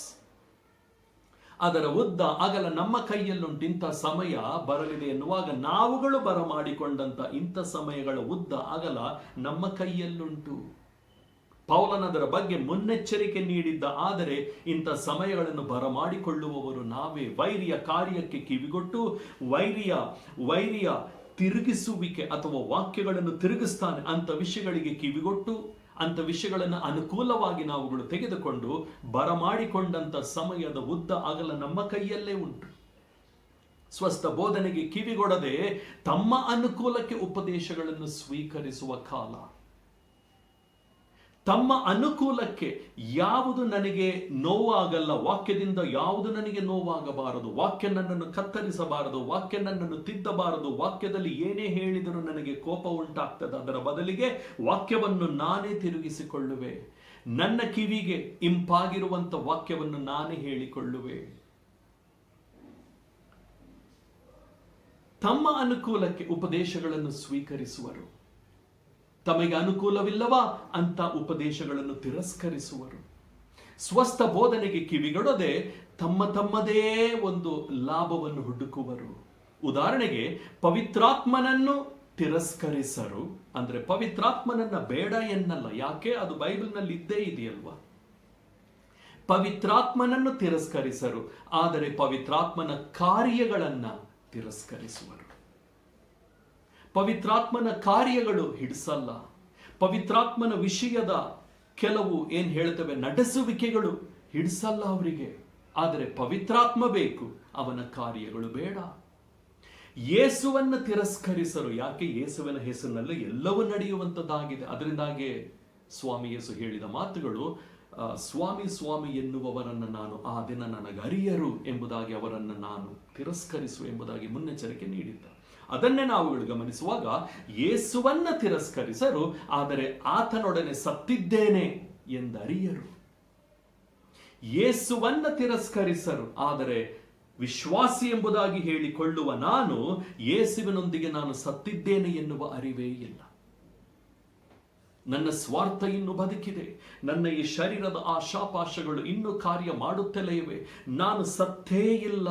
[SPEAKER 1] ಅದರ ಉದ್ದ ಅಗಲ ನಮ್ಮ ಕೈಯಲ್ಲುಂಟು. ಇಂಥ ಸಮಯ ಬರಲಿದೆ ಎನ್ನುವಾಗ ನಾವುಗಳು ಬರಮಾಡಿಕೊಂಡಂತ ಇಂಥ ಸಮಯಗಳ ಉದ್ದ ಅಗಲ ನಮ್ಮ ಕೈಯಲ್ಲುಂಟು. ಪೌಲನದರ ಬಗ್ಗೆ ಮುನ್ನೆಚ್ಚರಿಕೆ ನೀಡಿದ್ದ. ಆದರೆ ಇಂಥ ಸಮಯಗಳನ್ನು ಬರಮಾಡಿಕೊಳ್ಳುವವರು ನಾವೇ. ವೈರಿಯ ಕಾರ್ಯಕ್ಕೆ ಕಿವಿಗೊಟ್ಟು ವೈರಿಯ ತಿರುಗಿಸುವಿಕೆ ಅಥವಾ ವಾಕ್ಯಗಳನ್ನು ತಿರುಗಿಸ್ತಾನೆ ಅಂತ ವಿಷಯಗಳಿಗೆ ಕಿವಿಗೊಟ್ಟು ಅಂತ ವಿಷಯಗಳನ್ನು ಅನುಕೂಲವಾಗಿ ನಾವುಗಳು ತೆಗೆದುಕೊಂಡು ಬರಮಾಡಿಕೊಂಡಂತ ಸಮಯದ ಉದ್ದ ಅಗಲ ನಮ್ಮ ಕೈಯಲ್ಲೇ ಉಂಟು. ಸ್ವಸ್ಥ ಬೋಧನೆಗೆ ಕಿವಿಗೊಡದೆ ತಮ್ಮ ಅನುಕೂಲಕ್ಕೆ ಉಪದೇಶಗಳನ್ನು ಸ್ವೀಕರಿಸುವ ಕಾಲ. ತಮ್ಮ ಅನುಕೂಲಕ್ಕೆ ಯಾವುದು ನನಗೆ ನೋವಾಗಲ್ಲ, ವಾಕ್ಯದಿಂದ ಯಾವುದು ನನಗೆ ನೋವಾಗಬಾರದು, ವಾಕ್ಯ ನನ್ನನ್ನು ಕತ್ತರಿಸಬಾರದು, ವಾಕ್ಯ ನನ್ನನ್ನು ತಿದ್ದಬಾರದು, ವಾಕ್ಯದಲ್ಲಿ ಏನೇ ಹೇಳಿದರೂ ನನಗೆ ಕೋಪ ಉಂಟಾಗ್ತದೆ, ಅದರ ಬದಲಿಗೆ ವಾಕ್ಯವನ್ನು ನಾನೇ ತಿರುಗಿಸಿಕೊಳ್ಳುವೆ, ನನ್ನ ಕಿವಿಗೆ ಇಂಪಾಗಿರುವಂತ ವಾಕ್ಯವನ್ನು ನಾನೇ ಹೇಳಿಕೊಳ್ಳುವೆ. ತಮ್ಮ ಅನುಕೂಲಕ್ಕೆ ಉಪದೇಶಗಳನ್ನು ಸ್ವೀಕರಿಸುವರು. ತಮಗೆ ಅನುಕೂಲವಿಲ್ಲವಾ ಅಂತ ಉಪದೇಶಗಳನ್ನು ತಿರಸ್ಕರಿಸುವರು. ಸ್ವಸ್ಥ ಬೋಧನೆಗೆ ಕಿವಿಗೊಡದೆ ತಮ್ಮದೇ ಒಂದು ಲಾಭವನ್ನು ಹುಡುಕುವರು. ಉದಾಹರಣೆಗೆ ಪವಿತ್ರಾತ್ಮನನ್ನು ತಿರಸ್ಕರಿಸರು. ಅಂದ್ರೆ ಪವಿತ್ರಾತ್ಮನನ್ನ ಬೇಡ ಎನ್ನಲ್ಲ. ಯಾಕೆ? ಅದು ಬೈಬಲ್ನಲ್ಲಿ ಇದ್ದೇ ಇದೆಯಲ್ವಾ. ಪವಿತ್ರಾತ್ಮನನ್ನು ತಿರಸ್ಕರಿಸರು, ಆದರೆ ಪವಿತ್ರಾತ್ಮನ ಕಾರ್ಯಗಳನ್ನ ತಿರಸ್ಕರಿಸುವರು. ಪವಿತ್ರಾತ್ಮನ ಕಾರ್ಯಗಳು ಹಿಡಿಸಲ್ಲ. ಪವಿತ್ರಾತ್ಮನ ವಿಷಯದ ಕೆಲವು ಏನ್ ಹೇಳ್ತೇವೆ ನಡೆಸುವಿಕೆಗಳು ಹಿಡಿಸಲ್ಲ ಅವರಿಗೆ, ಆದರೆ ಪವಿತ್ರಾತ್ಮ ಬೇಕು, ಅವನ ಕಾರ್ಯಗಳು ಬೇಡ. ಯೇಸುವನ್ನು ತಿರಸ್ಕರಿಸರು. ಯಾಕೆ? ಯೇಸುವಿನ ಹೆಸರಿನಲ್ಲಿ ಎಲ್ಲವೂ ನಡೆಯುವಂಥದ್ದಾಗಿದೆ. ಅದರಿಂದಾಗಿ ಸ್ವಾಮಿ ಯೇಸು ಹೇಳಿದ ಮಾತುಗಳು, ಸ್ವಾಮಿ ಸ್ವಾಮಿ ಎನ್ನುವವರನ್ನು ನಾನು ಆ ದಿನ ನನಗರಿಯರು ಎಂಬುದಾಗಿ ಅವರನ್ನು ನಾನು ತಿರಸ್ಕರಿಸು ಎಂಬುದಾಗಿ ಮುನ್ನೆಚ್ಚರಿಕೆ ನೀಡಿದ್ದ. ಅದನ್ನೇ ನಾವುಗಳು ಗಮನಿಸುವಾಗ ಯೇಸುವನ್ನ ತಿರಸ್ಕರಿಸರು, ಆದರೆ ಆತನೊಡನೆ ಸತ್ತಿದ್ದೇನೆ ಎಂದರಿಯರು. ಯೇಸುವನ್ನ ತಿರಸ್ಕರಿಸರು, ಆದರೆ ವಿಶ್ವಾಸಿ ಎಂಬುದಾಗಿ ಹೇಳಿಕೊಳ್ಳುವ ನಾನು ಯೇಸುವಿನೊಂದಿಗೆ ನಾನು ಸತ್ತಿದ್ದೇನೆ ಎನ್ನುವ ಅರಿವೇ ಇಲ್ಲ. ನನ್ನ ಸ್ವಾರ್ಥ ಇನ್ನೂ ಬದುಕಿದೆ, ನನ್ನ ಈ ಶರೀರದ ಆಶಾಪಾಶಗಳು ಇನ್ನೂ ಕಾರ್ಯ ಮಾಡುತ್ತಲೇ ಇವೆ. ನಾನು ಸತ್ತೇ ಇಲ್ಲ.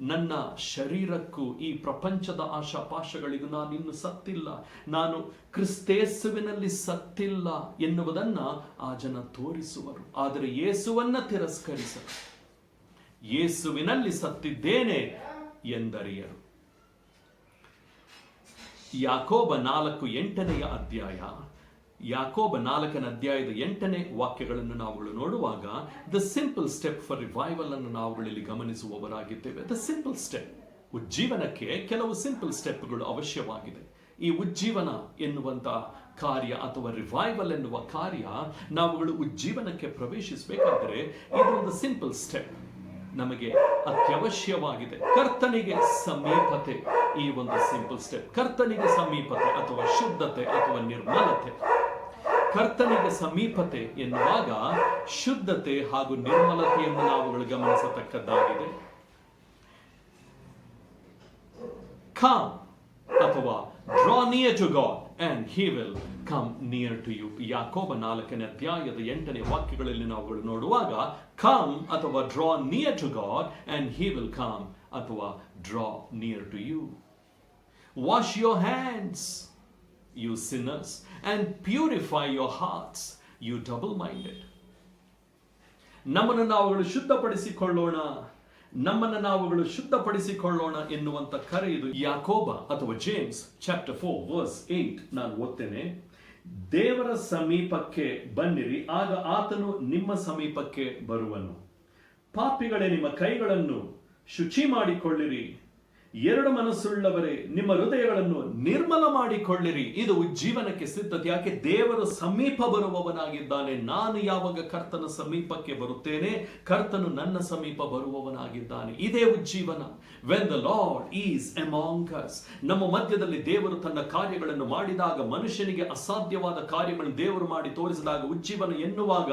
[SPEAKER 1] ನನ್ನ ಶರೀರಕ್ಕೂ ಈ ಪ್ರಪಂಚದ ಆಶಾಪಾಶಗಳಿಗೂ ನಾನಿನ್ನು ಸತ್ತಿಲ್ಲ, ನಾನು ಕ್ರಿಸ್ತೇಸುವಿನಲ್ಲಿ ಸತ್ತಿಲ್ಲ ಎನ್ನುವುದನ್ನ ಆ ಜನ ತೋರಿಸುವರು. ಆದರೆ ಯೇಸುವನ್ನ ತಿರಸ್ಕರಿಸರು, ಯೇಸುವಿನಲ್ಲಿ ಸತ್ತಿದ್ದೇನೆ ಎಂದರಿಯರು. ಯಾಕೋಬ 4:8 ಅಧ್ಯಾಯ, ಯಾಕೋಬ 4ನೇ ಅಧ್ಯಾಯದ 8ನೇ ವಾಕ್ಯಗಳನ್ನು ನಾವುಗಳು ನೋಡುವಾಗ the simple step for revival ಅನ್ನು ನಾವುಗಳಲ್ಲಿ ಗಮನಿಸುವವರಾಗಿದ್ದೇವೆ. ದ ಸಿಂಪಲ್ ಸ್ಟೆಪ್, ಉಜ್ಜೀವನಕ್ಕೆ ಕೆಲವು ಸಿಂಪಲ್ ಸ್ಟೆಪ್ಗಳು ಅವಶ್ಯವಾಗಿದೆ. ಈ ಉಜ್ಜೀವನ ಎನ್ನುವಂತ ಕಾರ್ಯ ಅಥವಾ ರಿವೈವಲ್ ಎನ್ನುವ ಕಾರ್ಯ ನಾವುಗಳು ಉಜ್ಜೀವನಕ್ಕೆ ಪ್ರವೇಶಿಸಬೇಕಾದ್ರೆ ಇದೊಂದು ಸಿಂಪಲ್ ಸ್ಟೆಪ್ ನಮಗೆ ಅತ್ಯವಶ್ಯವಾಗಿದೆ. ಕರ್ತನಿಗೆ ಸಮೀಪತೆ, ಈ ಒಂದು ಸಿಂಪಲ್ ಸ್ಟೆಪ್. ಕರ್ತನಿಗೆ ಸಮೀಪತೆ ಅಥವಾ ಶುದ್ಧತೆ ಅಥವಾ ನಿರ್ಮಲತೆ. ಕರ್ತನಿಗೆ ಸಮೀಪತೆ ಎನ್ನುವಾಗ ಶುದ್ಧತೆ ಹಾಗೂ ನಿರ್ಮಲತೆಯನ್ನು ನಾವುಗಳು ಗಮನಿಸತಕ್ಕದ್ದಾಗಿದೆ. Come ಅಥವಾ draw near to God and he will come near to you. ಯಾಕೋಬ 4ನೇ ಅಧ್ಯಾಯದ 8ನೇ ವಾಕ್ಯಗಳಲ್ಲಿ ನಾವುಗಳು ನೋಡುವಾಗ come ಅಥವಾ draw near to God and he will come ಅಥವಾ draw near to you. Wash your hands, you sinners, and purify your hearts, you double-minded. ನಮ್ಮನ್ನು ನಾವುಗಳು ಶುದ್ಧಪಡಿಸಿಕೊಳ್ಳೋಣ, ನಮ್ಮನ್ನು ನಾವುಗಳು ಶುದ್ಧಪಡಿಸಿಕೊಳ್ಳೋಣ ಎನ್ನುವಂತ ಕರೆ ಇದು. ಯಾಕೋಬ ಅಥವಾ ಜೇಮ್ಸ್ ಚಾಪ್ಟರ್ 4 ವರ್ಸ್ 8 ನಾನು ಓದ್ತೇನೆ. ದೇವರ ಸಮೀಪಕ್ಕೆ ಬನ್ನಿರಿ, ಆಗ ಆತನು ನಿಮ್ಮ ಸಮೀಪಕ್ಕೆ ಬರುವನು. ಪಾಪಿಗಳೇ, ನಿಮ್ಮ ಕೈಗಳನ್ನು ಶುಚಿ ಮಾಡಿಕೊಳ್ಳಿರಿ. ಎರಡು ಮನಸ್ಸುಳ್ಳವರೇ, ನಿಮ್ಮ ಹೃದಯಗಳನ್ನು ನಿರ್ಮಲ ಮಾಡಿಕೊಳ್ಳಿರಿ. ಇದು ಉಜ್ಜೀವನಕ್ಕೆ ಸಿದ್ಧತೆ. ಯಾಕೆ? ದೇವರು ಸಮೀಪ ಬರುವವನಾಗಿದ್ದಾನೆ. ನಾನು ಯಾವಾಗ ಕರ್ತನ ಸಮೀಪಕ್ಕೆ ಬರುತ್ತೇನೆ, ಕರ್ತನು ನನ್ನ ಸಮೀಪ ಬರುವವನಾಗಿದ್ದಾನೆ. ಇದೇ ಉಜ್ಜೀವನ. When the Lord is among us, ನಮ್ಮ ಮಧ್ಯದಲ್ಲಿ ದೇವರು ತನ್ನ ಕಾರ್ಯಗಳನ್ನು ಮಾಡಿದಾಗ, ಮನುಷ್ಯನಿಗೆ ಅಸಾಧ್ಯವಾದ ಕಾರ್ಯಗಳನ್ನು ದೇವರು ಮಾಡಿ ತೋರಿಸಿದಾಗ, ಉಜ್ಜೀವನ ಎನ್ನುವಾಗ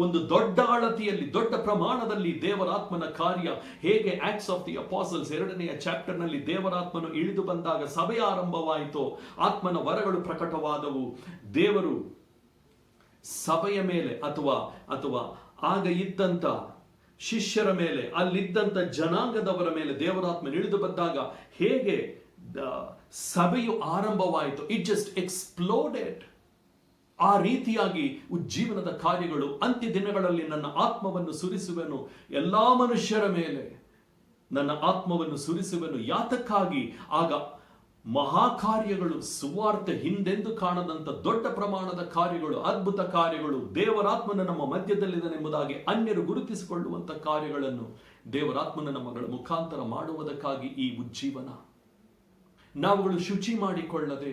[SPEAKER 1] ಒಂದು ದೊಡ್ಡ ಅಳತೆಯಲ್ಲಿ, ದೊಡ್ಡ ಪ್ರಮಾಣದಲ್ಲಿ ದೇವರಾತ್ಮನ ಕಾರ್ಯ ಹೇಗೆ ಆಕ್ಟ್ಸ್ ಆಫ್ ದಿ ಅಪಾಸಲ್ಸ್ 2ನೇ ಚಾಪ್ಟರ್ ನಲ್ಲಿ ದೇವರಾತ್ಮನು ಇಳಿದು ಬಂದಾಗ ಸಭೆ ಆರಂಭವಾಯಿತು, ಆತ್ಮನ ವರಗಳು ಪ್ರಕಟವಾದವು. ದೇವರು ಸಭೆಯ ಮೇಲೆ ಅಥವಾ ಆಗ ಇದ್ದಂತ ಶಿಷ್ಯರ ಮೇಲೆ, ಅಲ್ಲಿದ್ದಂತ ಜನಾಂಗದವರ ಮೇಲೆ ದೇವರಾತ್ಮನು ಇಳಿದು ಬಂದಾಗ ಹೇಗೆ ಸಭೆಯು ಆರಂಭವಾಯಿತು. It just exploded. ಆ ರೀತಿಯಾಗಿ ಉಜ್ಜೀವನದ ಕಾರ್ಯಗಳು, ಅಂತ್ಯ ದಿನಗಳಲ್ಲಿ ನನ್ನ ಆತ್ಮವನ್ನು ಸುರಿಸುವೆನು ಎಲ್ಲಾ ಮನುಷ್ಯರ ಮೇಲೆ, ನನ್ನ ಆತ್ಮವನ್ನು ಸುರಿಸುವೆನು. ಯಾತಕ್ಕಾಗಿ? ಆಗ ಮಹಾಕಾರ್ಯಗಳು, ಸುವಾರ್ತೆ ಹಿಂದೆಂದು ಕಾಣದಂತ ದೊಡ್ಡ ಪ್ರಮಾಣದ ಕಾರ್ಯಗಳು, ಅದ್ಭುತ ಕಾರ್ಯಗಳು, ದೇವರಾತ್ಮನ ನಮ್ಮ ಮಧ್ಯದಲ್ಲಿದನೆಂಬುದಾಗಿ ಅನ್ಯರು ಗುರುತಿಸಿಕೊಳ್ಳುವಂತ ಕಾರ್ಯಗಳನ್ನು ದೇವರಾತ್ಮನ ನಮ್ಮಗಳ ಮುಖಾಂತರ ಮಾಡುವುದಕ್ಕಾಗಿ ಈ ಉಜ್ಜೀವನ. ನಾವುಗಳು ಶುಚಿ ಮಾಡಿಕೊಳ್ಳದೆ,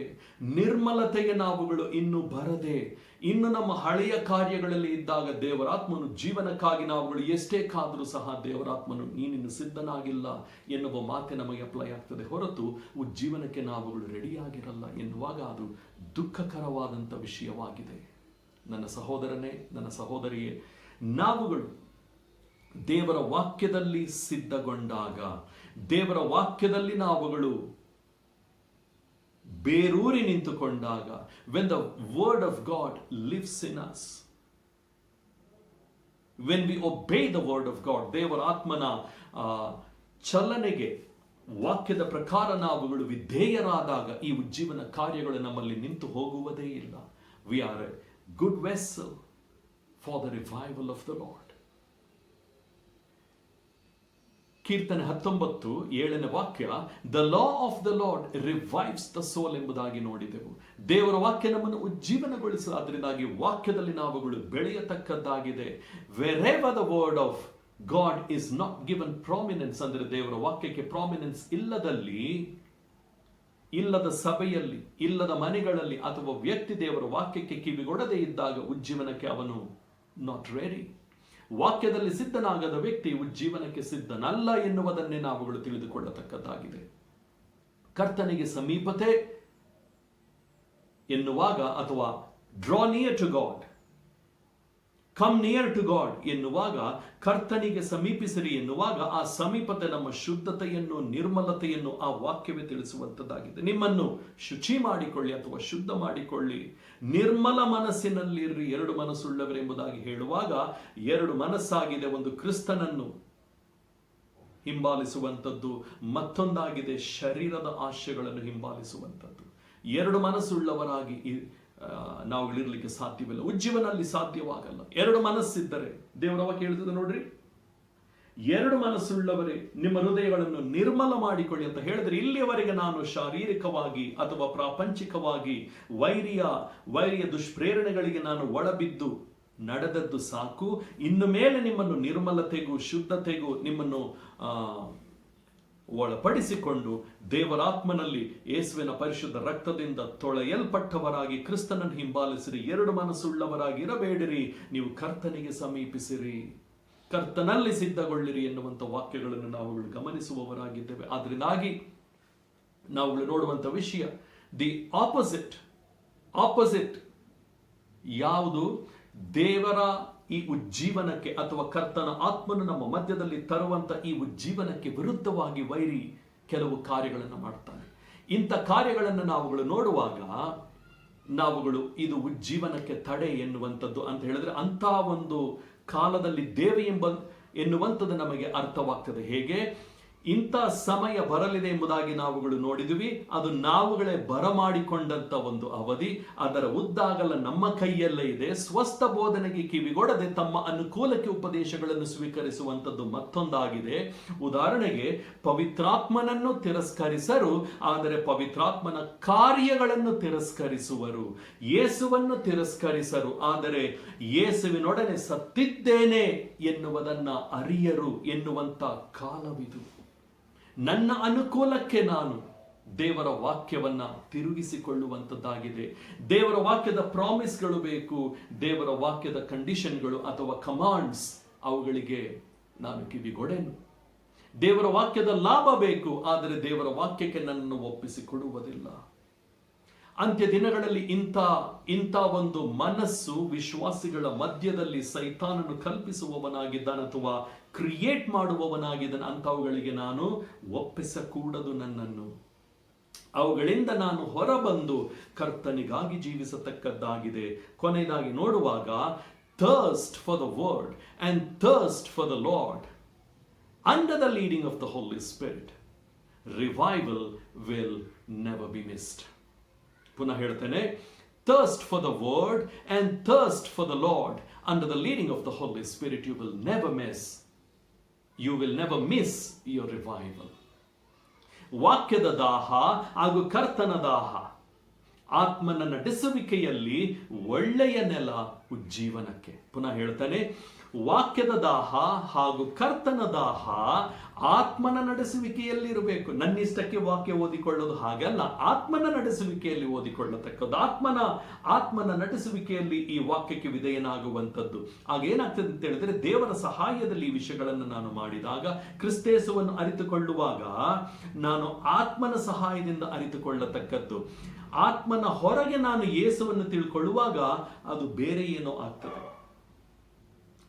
[SPEAKER 1] ನಿರ್ಮಲತೆಗೆ ನಾವುಗಳು ಇನ್ನು ಬರದೆ, ಇನ್ನು ನಮ್ಮ ಹಳೆಯ ಕಾರ್ಯಗಳಲ್ಲಿ ಇದ್ದಾಗ ದೇವರಾತ್ಮನು ಜೀವನಕ್ಕಾಗಿ ನಾವುಗಳು ಎಷ್ಟೇ ಕಾದರೂ ಸಹ ದೇವರಾತ್ಮನು ನೀನಿನ್ನು ಸಿದ್ಧನಾಗಿಲ್ಲ ಎನ್ನುವ ಮಾತೆ ನಮಗೆ ಅಪ್ಲೈ ಆಗ್ತದೆ ಹೊರತು ಉಜ್ಜೀವನಕ್ಕೆ ನಾವುಗಳು ರೆಡಿಯಾಗಿರಲ್ಲ ಎನ್ನುವಾಗ ಅದು ದುಃಖಕರವಾದಂಥ ವಿಷಯವಾಗಿದೆ. ನನ್ನ ಸಹೋದರನೇ, ನನ್ನ ಸಹೋದರಿಯೇ, ನಾವುಗಳು ದೇವರ ವಾಕ್ಯದಲ್ಲಿ ಸಿದ್ಧಗೊಂಡಾಗ, ದೇವರ ವಾಕ್ಯದಲ್ಲಿ ನಾವುಗಳು ಬೇರೂರಿ ನಿಂತುಕೊಂಡಾಗ, when the word of God lives in us, when we obey the word of God, ದೇವರ ಆತ್ಮನ ಚಲನೆಗೆ ವಾಕ್ಯದ ಪ್ರಕಾರ ನಾವುಗಳು ವಿಧೇಯರಾದಾಗ ಈ ಉಜ್ಜೀವನ ಕಾರ್ಯಗಳು ನಮ್ಮಲ್ಲಿ ನಿಂತು ಹೋಗುವುದೇ ಇಲ್ಲ. We are a good vessel for the revival of the Lord. ಕೀರ್ತನೆ 19 7ನೇ ವಾಕ್ಯ, the law of the Lord revives the soul ಎಂಬುದಾಗಿ ನೋಡಿದೆವು. ದೇವರ ವಾಕ್ಯ ನಮ್ಮನ್ನು ಉಜ್ಜೀವನಗೊಳಿಸುವ, ಅದರಿಂದಾಗಿ ವಾಕ್ಯದಲ್ಲಿ ನಾವುಗಳು ಬೆಳೆಯತಕ್ಕದ್ದಾಗಿದೆ. Wherever the word of God is not given prominence, ಅಂದರೆ ದೇವರ ವಾಕ್ಯಕ್ಕೆ ಪ್ರಾಮಿನೆನ್ಸ್ ಇಲ್ಲದಲ್ಲಿ, ಇಲ್ಲದ ಸಭೆಯಲ್ಲಿ, ಇಲ್ಲದ ಮನೆಗಳಲ್ಲಿ ಅಥವಾ ವ್ಯಕ್ತಿ ದೇವರ ವಾಕ್ಯಕ್ಕೆ ಕಿವಿಗೊಡದೇ ಇದ್ದಾಗ ಉಜ್ಜೀವನಕ್ಕೆ ಅವನು ನಾಟ್ ರೆಡಿ. ವಾಕ್ಯದಲ್ಲಿ ಸಿದ್ಧನಾಗದ ವ್ಯಕ್ತಿ ಉಜ್ಜೀವನಕ್ಕೆ ಸಿದ್ಧನಲ್ಲ ಎನ್ನುವುದನ್ನೇ ನಾವುಗಳು ತಿಳಿದುಕೊಳ್ಳತಕ್ಕದ್ದಾಗಿದೆ. ಕರ್ತನಿಗೆ ಸಮೀಪತೆ ಎನ್ನುವಾಗ, ಅಥವಾ draw near to God, come near to God ಎನ್ನುವಾಗ, ಕರ್ತನಿಗೆ ಸಮೀಪಿಸಿರಿ ಎನ್ನುವಾಗ, ಆ ಸಮೀಪತೆ ನಮ್ಮ ಶುದ್ಧತೆಯನ್ನು, ನಿರ್ಮಲತೆಯನ್ನು ಆ ವಾಕ್ಯವೇ ತಿಳಿಸುವಂತದ್ದಾಗಿದೆ. ನಿಮ್ಮನ್ನು ಶುಚಿ ಮಾಡಿಕೊಳ್ಳಿ ಅಥವಾ ಶುದ್ಧ ಮಾಡಿಕೊಳ್ಳಿ, ನಿರ್ಮಲ ಮನಸ್ಸಿನಲ್ಲಿರ್ರಿ, ಎರಡು ಮನಸ್ಸುಳ್ಳವರೆಂಬುದಾಗಿ ಹೇಳುವಾಗ, ಎರಡು ಮನಸ್ಸಾಗಿದೆ. ಒಂದು ಕ್ರಿಸ್ತನನ್ನು ಹಿಂಬಾಲಿಸುವಂಥದ್ದು, ಮತ್ತೊಂದಾಗಿದೆ ಶರೀರದ ಆಶಯಗಳನ್ನು ಹಿಂಬಾಲಿಸುವಂಥದ್ದು. ಎರಡು ಮನಸ್ಸುಳ್ಳವರಾಗಿ ನಾವುಗಳಿರ್ಲಿಕ್ಕೆ ಸಾಧ್ಯವಿಲ್ಲ, ಉಜ್ಜೀವನಲ್ಲಿ ಸಾಧ್ಯವಾಗಲ್ಲ. ಎರಡು ಮನಸ್ಸಿದ್ದರೆ, ದೇವರ ವಾಕ್ಯ ಹೇಳ್ತದೆ ನೋಡ್ರಿ, ಎರಡು ಮನಸ್ಸುಳ್ಳವರೇ ನಿಮ್ಮ ಹೃದಯಗಳನ್ನು ನಿರ್ಮಲ ಮಾಡಿಕೊಳ್ಳಿ ಅಂತ ಹೇಳಿದ್ರೆ, ಇಲ್ಲಿಯವರೆಗೆ ನಾನು ಶಾರೀರಿಕವಾಗಿ ಅಥವಾ ಪ್ರಾಪಂಚಿಕವಾಗಿ ವೈರಿಯ ದುಷ್ಪ್ರೇರಣೆಗಳಿಗೆ ನಾನು ಒಳಬಿದ್ದು ನಡೆದದ್ದು ಸಾಕು. ಇನ್ನು ಮೇಲೆ ನಿಮ್ಮನ್ನು ನಿರ್ಮಲತೆಗೂ ಶುದ್ಧತೆಗೂ ನಿಮ್ಮನ್ನು ಒಳಪಡಿಸಿಕೊಂಡು ದೇವರಾತ್ಮನಲ್ಲಿ ಯೇಸುವಿನ ಪರಿಶುದ್ಧ ರಕ್ತದಿಂದ ತೊಳೆಯಲ್ಪಟ್ಟವರಾಗಿ ಕ್ರಿಸ್ತನನ್ನು ಹಿಂಬಾಲಿಸಿರಿ. ಎರಡು ಮನಸ್ಸುಳ್ಳವರಾಗಿ ಇರಬೇಡಿರಿ, ನೀವು ಕರ್ತನಿಗೆ ಸಮೀಪಿಸಿರಿ, ಕರ್ತನಲ್ಲಿ ಸಿದ್ಧಗೊಳ್ಳಿರಿ ಎನ್ನುವಂಥ ವಾಕ್ಯಗಳನ್ನು ನಾವುಗಳು ಗಮನಿಸುವವರಾಗಿದ್ದೇವೆ. ಆದ್ರಿಂದಾಗಿ ನಾವುಗಳು ನೋಡುವಂಥ ವಿಷಯ, ದಿ ಆಪೋಸಿಟ್ ಯಾವುದು? ದೇವರ ಈ ಉಜ್ಜೀವನಕ್ಕೆ ಅಥವಾ ಕರ್ತನ ಆತ್ಮನು ನಮ್ಮ ಮಧ್ಯದಲ್ಲಿ ತರುವಂತ ಈ ಉಜ್ಜೀವನಕ್ಕೆ ವಿರುದ್ಧವಾಗಿ ವೈರಿ ಕೆಲವು ಕಾರ್ಯಗಳನ್ನು ಮಾಡ್ತಾನೆ. ಇಂಥ ಕಾರ್ಯಗಳನ್ನು ನಾವುಗಳು ನೋಡುವಾಗ ನಾವುಗಳು ಇದು ಉಜ್ಜೀವನಕ್ಕೆ ತಡೆ ಎನ್ನುವಂಥದ್ದು ಅಂತ ಹೇಳಿದ್ರೆ, ಅಂಥ ಒಂದು ಕಾಲದಲ್ಲಿ ದೇವ ಎನ್ನುವಂಥದ್ದು ನಮಗೆ ಅರ್ಥವಾಗ್ತದೆ. ಹೇಗೆ? ಇಂಥ ಸಮಯ ಬರಲಿದೆ ಎಂಬುದಾಗಿ ನಾವುಗಳು ನೋಡಿದ್ವಿ. ಅದು ನಾವುಗಳೇ ಬರಮಾಡಿಕೊಂಡಂತ ಒಂದು ಅವಧಿ. ಅದರ ಉದ್ದಾಗಲ ನಮ್ಮ ಕೈಯಲ್ಲೇ ಇದೆ. ಸ್ವಸ್ಥ ಬೋಧನೆಗೆ ಕಿವಿಗೊಡದೆ ತಮ್ಮ ಅನುಕೂಲಕ್ಕೆ ಉಪದೇಶಗಳನ್ನು ಸ್ವೀಕರಿಸುವಂಥದ್ದು ಮತ್ತೊಂದಾಗಿದೆ. ಉದಾಹರಣೆಗೆ, ಪವಿತ್ರಾತ್ಮನನ್ನು ತಿರಸ್ಕರಿಸರು, ಆದರೆ ಪವಿತ್ರಾತ್ಮನ ಕಾರ್ಯಗಳನ್ನು ತಿರಸ್ಕರಿಸುವರು. ಯೇಸುವನ್ನು ತಿರಸ್ಕರಿಸರು, ಆದರೆ ಯೇಸುವಿನೊಡನೆ ಸತ್ತಿದ್ದೇನೆ ಎನ್ನುವುದನ್ನ ಅರಿಯರು ಎನ್ನುವಂತ ಕಾಲವಿದು. ನನ್ನ ಅನುಕೂಲಕ್ಕೆ ನಾನು ದೇವರ ವಾಕ್ಯವನ್ನ ತಿರುಗಿಸಿಕೊಳ್ಳುವಂಥದ್ದಾಗಿದೆ. ದೇವರ ವಾಕ್ಯದ ಪ್ರಾಮಿಸ್ಗಳು ಬೇಕು, ದೇವರ ವಾಕ್ಯದ ಕಂಡೀಷನ್ಗಳು ಅಥವಾ ಕಮಾಂಡ್ಸ್, ಅವುಗಳಿಗೆ ನಾನು ಕಿವಿಗೊಡೆನು. ದೇವರ ವಾಕ್ಯದ ಲಾಭ ಬೇಕು, ಆದರೆ ದೇವರ ವಾಕ್ಯಕ್ಕೆ ನನ್ನನ್ನು ಒಪ್ಪಿಸಿಕೊಡುವುದಿಲ್ಲ. ಅಂತ್ಯ ದಿನಗಳಲ್ಲಿ ಇಂಥ ಒಂದು ಮನಸ್ಸು ವಿಶ್ವಾಸಿಗಳ ಮಧ್ಯದಲ್ಲಿ ಸೈತಾನನು ಕಲ್ಪಿಸುವವನಾಗಿದ್ದಾನೆ ಅಥವಾ ಕ್ರಿಯೇಟ್ ಮಾಡುವವನಾಗಿದ್ದಾನೆ. ಅಂಥವುಗಳಿಗೆ ನಾನು ಒಪ್ಪಿಸಕೂಡದು ನನ್ನನ್ನು. ಅವುಗಳಿಂದ ನಾನು ಹೊರಬಂದು ಕರ್ತನಿಗಾಗಿ ಜೀವಿಸತಕ್ಕದ್ದಾಗಿದೆ. ಕೊನೆಯದಾಗಿ ನೋಡುವಾಗ, thirst for the word and thirst for the Lord under the leading of the Holi Spirit, revival will never be missed. ಪುನಃ ಹೇಳ್ತೇನೆ, thirst for the word and thirst for the Lord under the leading of the Holi Spirit, you will never miss your revival. ವಾಕ್ಯದ ದಾಹ ಹಾಗೂ ಕರ್ತನ ದಾಹ, ಆತ್ಮನ ನಡೆಸುವಿಕೆಯಲ್ಲಿ ಒಳ್ಳೆಯ ನೆಲ ಉಜ್ಜೀವನಕ್ಕೆ. ಪುನಃ ಹೇಳ್ತಾನೆ, ವಾಕ್ಯದ ದಾಹ ಹಾಗೂ ಕರ್ತನ ದಾಹ ಆತ್ಮನ ನಡೆಸುವಿಕೆಯಲ್ಲಿ ಇರಬೇಕು. ನನ್ನಿಷ್ಟಕ್ಕೆ ವಾಕ್ಯ ಓದಿಕೊಳ್ಳೋದು ಹಾಗಲ್ಲ, ಆತ್ಮನ ನಡೆಸುವಿಕೆಯಲ್ಲಿ ಓದಿಕೊಳ್ಳತಕ್ಕದ್ದು. ಆತ್ಮನ ನಡೆಸುವಿಕೆಯಲ್ಲಿ ಈ ವಾಕ್ಯಕ್ಕೆ ವಿಧೇಯನಾಗುವಂಥದ್ದು. ಆಗೇನಾಗ್ತದೆ ಅಂತ ಹೇಳಿದ್ರೆ, ದೇವರ ಸಹಾಯದಲ್ಲಿ ಈ ವಿಷಯಗಳನ್ನು ನಾನು ಮಾಡಿದಾಗ, ಕ್ರಿಸ್ತೇಸುವನ್ನು ಅರಿತುಕೊಳ್ಳುವಾಗ ನಾನು ಆತ್ಮನ ಸಹಾಯದಿಂದ ಅರಿತುಕೊಳ್ಳತಕ್ಕದ್ದು. ಆತ್ಮನ ಹೊರಗೆ ನಾನು ಯೇಸುವನ್ನು ತಿಳ್ಕೊಳ್ಳುವಾಗ ಅದು ಬೇರೆ ಏನೋ ಆಗ್ತದೆ.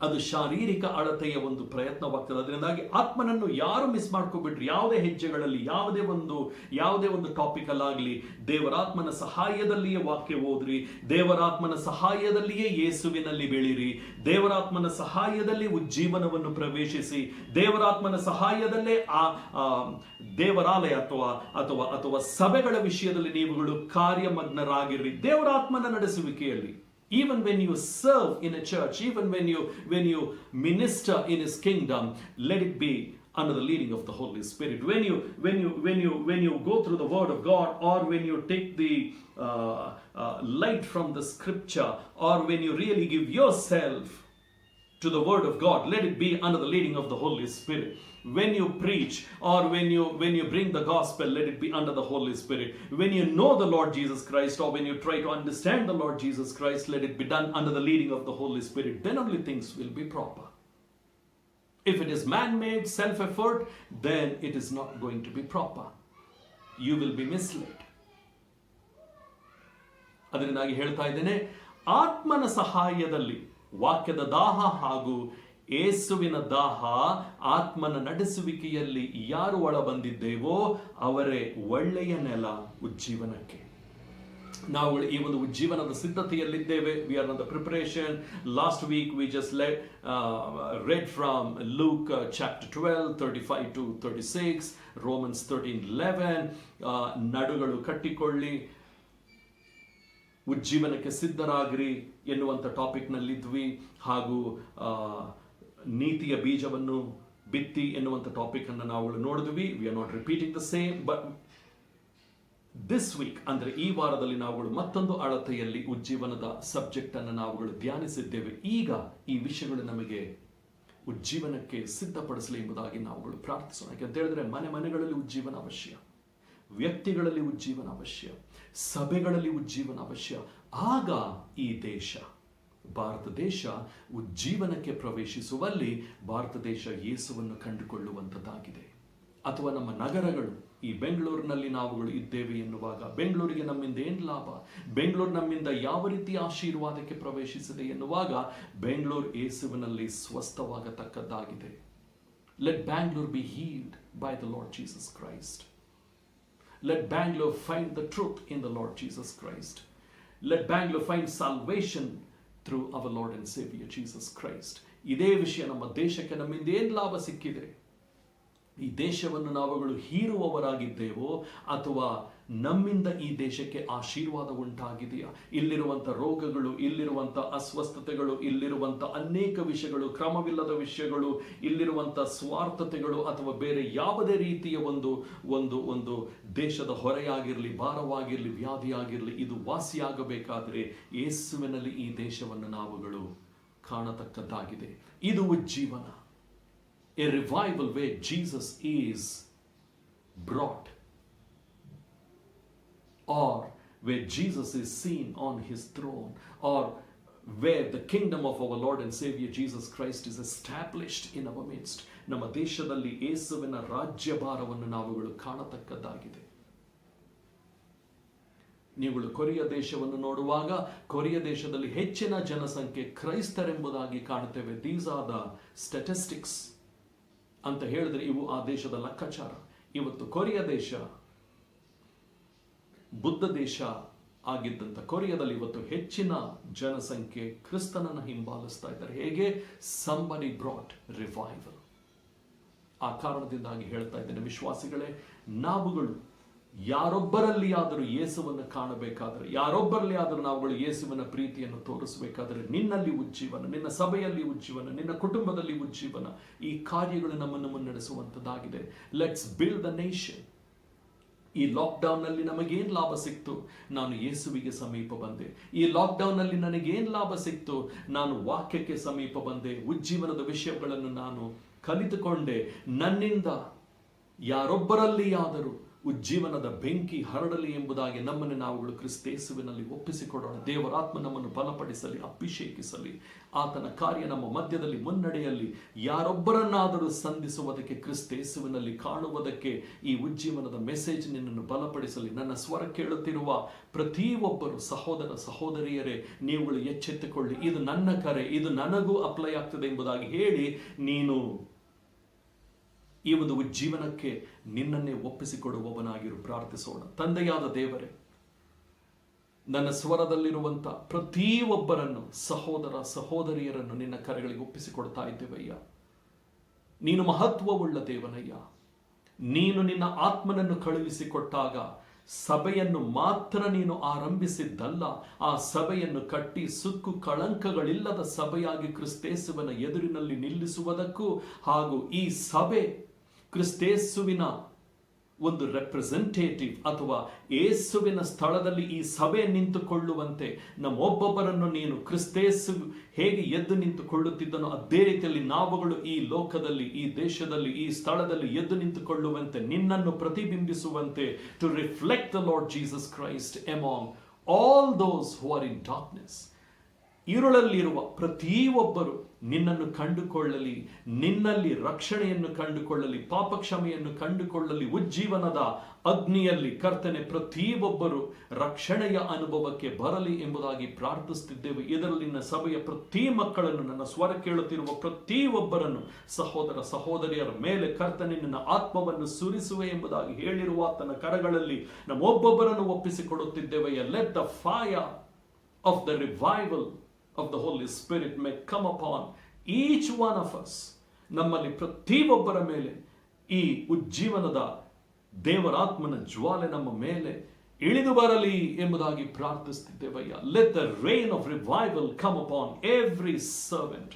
[SPEAKER 1] ಅದು ಶಾರೀರಿಕ ಅಳತೆಯ ಒಂದು ಪ್ರಯತ್ನವಾಗ್ತದೆ. ಅದರಿಂದಾಗಿ ಆತ್ಮನನ್ನು ಯಾರು ಮಿಸ್ ಮಾಡ್ಕೊಬಿಟ್ರಿ, ಯಾವುದೇ ಹೆಜ್ಜೆಗಳಲ್ಲಿ, ಯಾವುದೇ ಒಂದು ಟಾಪಿಕ್ ಅಲ್ಲಾಗ್ಲಿ, ದೇವರಾತ್ಮನ ಸಹಾಯದಲ್ಲಿಯೇ ವಾಕ್ಯ ಓದ್ರಿ, ದೇವರಾತ್ಮನ ಸಹಾಯದಲ್ಲಿಯೇ ಯೇಸುವಿನಲ್ಲಿ ಬೆಳೀರಿ, ದೇವರಾತ್ಮನ ಸಹಾಯದಲ್ಲಿ ಉಜ್ಜೀವನವನ್ನು ಪ್ರವೇಶಿಸಿ, ದೇವರಾತ್ಮನ ಸಹಾಯದಲ್ಲೇ ಆ ದೇವರಾಲಯ ಅಥವಾ ಸಭೆಗಳ ವಿಷಯದಲ್ಲಿ ನೀವುಗಳು ಕಾರ್ಯಮಗ್ನರಾಗಿರ್ರಿ. ದೇವರಾತ್ಮನ ನಡೆಸುವಿಕೆಯಲ್ಲಿ, even when you serve in a church, even when you minister in his kingdom, let it be under the leading of the Holy Spirit. When you go through the Word of God, or when you take the light from the Scripture, or when you really give yourself to the Word of God, let it be under the leading of the Holy Spirit. When you preach, or when you bring the gospel, let it be under the Holy Spirit. When you know the Lord Jesus Christ, or when you try to understand the Lord Jesus Christ, let it be done under the leading of the Holy Spirit. Then only things will be proper. If it is man-made self-effort, then it is not going to be proper. You will be misled. ಅದರಿಂದಾಗಿ ಹೇಳ್ತಾ ಇದ್ದೇನೆ, ಆತ್ಮನ ಸಹಾಯದಲ್ಲಿ ವಾಕ್ಯದ ದಾಹ ಹಾಗೂ ಯೇಸುವಿನ ದಾಹ, ಆತ್ಮನ ನಡೆಸುವಿಕೆಯಲ್ಲಿ ಯಾರು ಒಳ ಬಂದಿದ್ದೇವೋ ಅವರೇ ಒಳ್ಳೆಯ ನೆಲ ಉಜ್ಜೀವನಕ್ಕೆ. ನಾವು ಈ ಒಂದು ಉಜ್ಜೀವನದ ಸಿದ್ಧತೆಯಲ್ಲಿದ್ದೇವೆ. We are on the preparation. Last week we just read from Luke chapter 12, 35 to 36, Romans 13:11, ನಡುಗಳು ಕಟ್ಟಿಕೊಳ್ಳಿ, ಉಜ್ಜೀವನಕ್ಕೆ ಸಿದ್ಧರಾಗ್ರಿ ಎನ್ನುವಂಥ ಟಾಪಿಕ್ನಲ್ಲಿದ್ವಿ. ಹಾಗೂ ನೀತಿಯ ಬೀಜವನ್ನು ಬಿತ್ತಿ ಎನ್ನುವಂಥ ಟಾಪಿಕ್ ಅನ್ನು ನಾವು ನೋಡಿದ್ವಿ. We are not repeating the same, but this week ಅಂದರೆ ಈ ವಾರದಲ್ಲಿ ನಾವುಗಳು ಮತ್ತೊಂದು ಅಳತೆಯಲ್ಲಿ ಉಜ್ಜೀವನದ ಸಬ್ಜೆಕ್ಟ್ ಅನ್ನು ನಾವುಗಳು ಧ್ಯಾನಿಸಿದ್ದೇವೆ. ಈಗ ಈ ವಿಷಯಗಳು ನಮಗೆ ಉಜ್ಜೀವನಕ್ಕೆ ಸಿದ್ಧಪಡಿಸಲಿ ಎಂಬುದಾಗಿ ನಾವುಗಳು ಪ್ರಾರ್ಥಿಸೋಣ. ಯಾಕೆಂತ ಹೇಳಿದ್ರೆ ಮನೆಗಳಲ್ಲಿ ಉಜ್ಜೀವನ ಅವಶ್ಯ, ವ್ಯಕ್ತಿಗಳಲ್ಲಿ ಉಜ್ಜೀವನ ಅವಶ್ಯ, ಸಭೆಗಳಲ್ಲಿ ಉಜ್ಜೀವನ ಅವಶ್ಯ. ಆಗ ಈ ದೇಶ, ಭಾರತ ದೇಶ ಉಜ್ಜೀವನಕ್ಕೆ ಪ್ರವೇಶಿಸುವಲ್ಲಿ ಭಾರತ ದೇಶ ಯೇಸುವನ್ನು ಕಂಡುಕೊಳ್ಳುವಂಥದ್ದಾಗಿದೆ. ಅಥವಾ ನಮ್ಮ ನಗರಗಳು, ಈ ಬೆಂಗಳೂರಿನಲ್ಲಿ ನಾವುಗಳು ಇದ್ದೇವೆ ಎನ್ನುವಾಗ ಬೆಂಗಳೂರಿಗೆ ನಮ್ಮಿಂದ ಏನು ಲಾಭ, ಬೆಂಗಳೂರು ನಮ್ಮಿಂದ ಯಾವ ರೀತಿ ಆಶೀರ್ವಾದಕ್ಕೆ ಪ್ರವೇಶಿಸಿದೆ ಎನ್ನುವಾಗ ಬೆಂಗಳೂರು ಯೇಸುವಿನಲ್ಲಿ ಸ್ವಸ್ಥವಾಗತಕ್ಕದ್ದಾಗಿದೆ. Let Bangalore be healed by the lord Jesus Christ. Let Bangalore find the truth in the Lord Jesus Christ. Let Bangalore find salvation through our Lord and Savior Jesus Christ. ಇದೇ ವಿಷಯ ನಮ್ಮ ದೇಶಕ್ಕೆ ನಮ್ಮಿಂದ ಏನು ಲಾಭ ಸಿಕ್ಕಿದೆ? ಈ ದೇಶವನ್ನು ನಾವುಗಳು ಹೀರುವವರಾಗಿದ್ದೇವೋ ಅಥವಾ ನಮ್ಮಿಂದ ಈ ದೇಶಕ್ಕೆ ಆಶೀರ್ವಾದ ಉಂಟಾಗಿದೆಯಾ? ಇಲ್ಲಿರುವಂಥ ರೋಗಗಳು, ಇಲ್ಲಿರುವಂಥ ಅಸ್ವಸ್ಥತೆಗಳು, ಇಲ್ಲಿರುವಂಥ ಅನೇಕ ವಿಷಯಗಳು, ಕ್ರಮವಿಲ್ಲದ ವಿಷಯಗಳು, ಇಲ್ಲಿರುವಂಥ ಸ್ವಾರ್ಥತೆಗಳು ಅಥವಾ ಬೇರೆ ಯಾವುದೇ ರೀತಿಯ ಒಂದು ದೇಶದ ಹೊರೆಯಾಗಿರಲಿ, ಭಾರವಾಗಿರಲಿ, ವ್ಯಾಧಿಯಾಗಿರಲಿ, ಇದು ವಾಸಿಯಾಗಬೇಕಾದರೆ ಯೇಸುವಿನಲ್ಲಿ ಈ ದೇಶವನ್ನು ನಾವುಗಳು ಕಾಣತಕ್ಕದ್ದಾಗಿದೆ. ಇದು ಉಜ್ಜೀವನ. A revival where Jesus is brought, or where Jesus is seen on his throne, or where the kingdom of our Lord and Savior Jesus Christ is established in our midst. ನಮ್ಮ ದೇಶದಲ್ಲಿ ಯೇಸುವಿನ ರಾಜ್ಯಭಾರವನ್ನು ನಾವುಗಳು ಕಾಣತಕ್ಕದ್ದಾಗಿದೆ. ನೀವುಗಳು ಕೊರಿಯಾ ದೇಶವನ್ನು ನೋಡುವಾಗ Korea ದೇಶದಲ್ಲಿ ಹೆಚ್ಚಿನ ಜನಸಂಖ್ಯೆ ಕ್ರೈಸ್ತರೆಂಬುದಾಗಿ ಕಾಣುತ್ತೇವೆ. ದೀಸ್ ಆರ್ ದ ಸ್ಟ್ಯಾಟಿಸ್ಟಿಕ್ಸ್ ಅಂತ ಹೇಳಿದ್ರೆ ಇವು ಆ ದೇಶದ ಲೆಕ್ಕಾಚಾರ. ಇವತ್ತು ಕೊರಿಯಾ ದೇಶ ಬುದ್ಧ ದೇಶ ಆಗಿದ್ದಂಥ ಕೊರಿಯಾದಲ್ಲಿ ಇವತ್ತು ಹೆಚ್ಚಿನ ಜನಸಂಖ್ಯೆ ಕ್ರಿಸ್ತನನ್ನು ಹಿಂಬಾಲಿಸ್ತಾ ಇದ್ದಾರೆ. ಹೇಗೆ? somebody brought revival. ಆ ಕಾರಣದಿಂದಾಗಿ ಹೇಳ್ತಾ ಇದ್ದೇನೆ ವಿಶ್ವಾಸಿಗಳೇ, ನಾವುಗಳು ಯಾರೊಬ್ಬರಲ್ಲಿ ಆದರೂ ಯೇಸುವನ್ನು ಕಾಣಬೇಕಾದರೆ, ಯಾರೊಬ್ಬರಲ್ಲಿ ಆದರೂ ನಾವುಗಳು ಯೇಸುವಿನ ಪ್ರೀತಿಯನ್ನು ತೋರಿಸಬೇಕಾದರೆ, ನಿನ್ನಲ್ಲಿ ಉಜ್ಜೀವನ, ನಿನ್ನ ಸಭೆಯಲ್ಲಿ ಉಜ್ಜೀವನ, ನಿನ್ನ ಕುಟುಂಬದಲ್ಲಿ ಉಜ್ಜೀವನ, ಈ ಕಾರ್ಯಗಳು ನಮ್ಮನ್ನು ಮುನ್ನಡೆಸುವಂಥದ್ದಾಗಿದೆ. Let's build the nation. ಈ ಲಾಕ್ಡೌನ್ ನಲ್ಲಿ ನಮಗೇನು ಲಾಭ ಸಿಕ್ತು? ನಾನು ಯೇಸುವಿಗೆ ಸಮೀಪ ಬಂದೆ. ಈ ಲಾಕ್ಡೌನ್ ನಲ್ಲಿ ನನಗೇನು ಲಾಭ ಸಿಕ್ತು? ನಾನು ವಾಕ್ಯಕ್ಕೆ ಸಮೀಪ ಬಂದೆ, ಉಜ್ಜೀವನದ ವಿಷಯಗಳನ್ನು ನಾನು ಕಲಿತುಕೊಂಡೆ. ನನ್ನಿಂದ ಯಾರೊಬ್ಬರಲ್ಲಿ ಆದರೂ ಉಜ್ಜೀವನದ ಬೆಂಕಿ ಹರಡಲಿ ಎಂಬುದಾಗಿ ನಮ್ಮನ್ನು ನಾವುಗಳು ಕ್ರಿಸ್ತೇಸುವಿನಲ್ಲಿ ಒಪ್ಪಿಸಿಕೊಡೋಣ. ದೇವರಾತ್ಮ ನಮ್ಮನ್ನು ಬಲಪಡಿಸಲಿ, ಅಭಿಷೇಕಿಸಲಿ, ಆತನ ಕಾರ್ಯ ನಮ್ಮ ಮಧ್ಯದಲ್ಲಿ ಮುನ್ನಡೆಯಲ್ಲಿ. ಯಾರೊಬ್ಬರನ್ನಾದರೂ ಸಂಧಿಸುವುದಕ್ಕೆ, ಕ್ರಿಸ್ತೇಸುವಿನಲ್ಲಿ ಕಾಣುವುದಕ್ಕೆ ಈ ಉಜ್ಜೀವನದ ಮೆಸೇಜ್ ನಿನ್ನನ್ನು ಬಲಪಡಿಸಲಿ. ನನ್ನ ಸ್ವರ ಕೇಳುತ್ತಿರುವ ಪ್ರತಿಯೊಬ್ಬರು ಸಹೋದರ ಸಹೋದರಿಯರೇ, ನೀವುಗಳು ಎಚ್ಚೆತ್ತುಕೊಳ್ಳಿ. ಇದು ನನ್ನ ಕರೆ, ಇದು ನನಗೂ ಅಪ್ಲೈ ಆಗ್ತದೆ ಎಂಬುದಾಗಿ ಹೇಳಿ ನೀನು ಈ ಒಂದು ಉಜ್ಜೀವನಕ್ಕೆ ನಿನ್ನನ್ನೇ ಒಪ್ಪಿಸಿಕೊಡುವವನಾಗಿರು. ಪ್ರಾರ್ಥಿಸೋಣ. ತಂದೆಯಾದ ದೇವರೇ, ನನ್ನ ಸ್ವರದಲ್ಲಿರುವಂಥ ಪ್ರತಿಯೊಬ್ಬರನ್ನು, ಸಹೋದರ ಸಹೋದರಿಯರನ್ನು ನಿನ್ನ ಕರೆಗಳಿಗೆ ಒಪ್ಪಿಸಿಕೊಡ್ತಾ ಇದ್ದೇವಯ್ಯ. ನೀನು ಮಹತ್ವವುಳ್ಳ ದೇವನಯ್ಯ. ನೀನು ನಿನ್ನ ಆತ್ಮನನ್ನು ಕಳುಹಿಸಿಕೊಟ್ಟಾಗ ಸಭೆಯನ್ನು ಮಾತ್ರ ನೀನು ಆರಂಭಿಸಿದ್ದಲ್ಲ, ಆ ಸಭೆಯನ್ನು ಕಟ್ಟಿ ಸುಕ್ಕು ಕಳಂಕಗಳಿಲ್ಲದ ಸಭೆಯಾಗಿ ಕ್ರಿಸ್ತೇಸುವನ ಎದುರಿನಲ್ಲಿ ನಿಲ್ಲಿಸುವುದಕ್ಕೂ ಹಾಗೂ ಈ ಸಭೆ ಕ್ರಿಸ್ತೇಸುವಿನ ಒಂದು ರೆಪ್ರೆಸೆಂಟೇಟಿವ್ ಅಥವಾ ಯೇಸುವಿನ ಸ್ಥಳದಲ್ಲಿ ಈ ಸಭೆ ನಿಂತುಕೊಳ್ಳುವಂತೆ ನಮ್ಮೊಬ್ಬೊಬ್ಬರನ್ನು ನೀನು ಕ್ರಿಸ್ತೇಸು ಹೇಗೆ ಎದ್ದು ನಿಂತುಕೊಳ್ಳುತ್ತಿದ್ದನೋ ಅದೇ ರೀತಿಯಲ್ಲಿ ನಾವುಗಳು ಈ ಲೋಕದಲ್ಲಿ, ಈ ದೇಶದಲ್ಲಿ, ಈ ಸ್ಥಳದಲ್ಲಿ ಎದ್ದು ನಿಂತುಕೊಳ್ಳುವಂತೆ, ನಿನ್ನನ್ನು ಪ್ರತಿಬಿಂಬಿಸುವಂತೆ, to reflect the lord Jesus Christ among all those who are in darkness. ഇരുಳಲ್ಲಿರುವ ಪ್ರತಿಯೊಬ್ಬರು ನಿನ್ನನ್ನು ಕಂಡುಕೊಳ್ಳಲಿ, ನಿನ್ನಲ್ಲಿ ರಕ್ಷಣೆಯನ್ನು ಕಂಡುಕೊಳ್ಳಲಿ, ಪಾಪ ಕ್ಷಮೆಯನ್ನು ಕಂಡುಕೊಳ್ಳಲಿ. ಉಜ್ಜೀವನದ ಅಗ್ನಿಯಲ್ಲಿ ಕರ್ತನೆ ಪ್ರತಿಯೊಬ್ಬರು ರಕ್ಷಣೆಯ ಅನುಭವಕ್ಕೆ ಬರಲಿ ಎಂಬುದಾಗಿ ಪ್ರಾರ್ಥಿಸುತ್ತಿದ್ದೇವೆ. ಇದರಲ್ಲಿನ ಸಭೆಯ ಪ್ರತಿ ಮಕ್ಕಳನ್ನು, ನನ್ನ ಸ್ವರ ಕೇಳುತ್ತಿರುವ ಪ್ರತಿಯೊಬ್ಬರನ್ನು, ಸಹೋದರ ಸಹೋದರಿಯರ ಮೇಲೆ ಕರ್ತನೆ ನಿನ್ನ ಆತ್ಮವನ್ನು ಸುರಿಸುವೆ ಎಂಬುದಾಗಿ ಹೇಳಿರುವ ತನ್ನ ಕರಗಳಲ್ಲಿ ನಮ್ಮೊಬ್ಬೊಬ್ಬರನ್ನು ಒಪ್ಪಿಸಿಕೊಡುತ್ತಿದ್ದೇವೆ. Let the fire of the revival of the Holy Spirit may come upon each one of us. ನಮ್ಮಲ್ಲಿ ಪ್ರತಿಯೊಬ್ಬರ ಮೇಲೆ ಈ ಉಜ್ಜೀವನದ ದೇವರಾತ್ಮನ ಜ್ವಾಲೆ ನಮ್ಮ ಮೇಲೆ ಇಳಿದು ಬರಲಿ ಎಂಬುದಾಗಿ ಪ್ರಾರ್ಥಿಸುತ್ತಿದ್ದೇವಯ್ಯ. Let the rain of revival come upon every servant,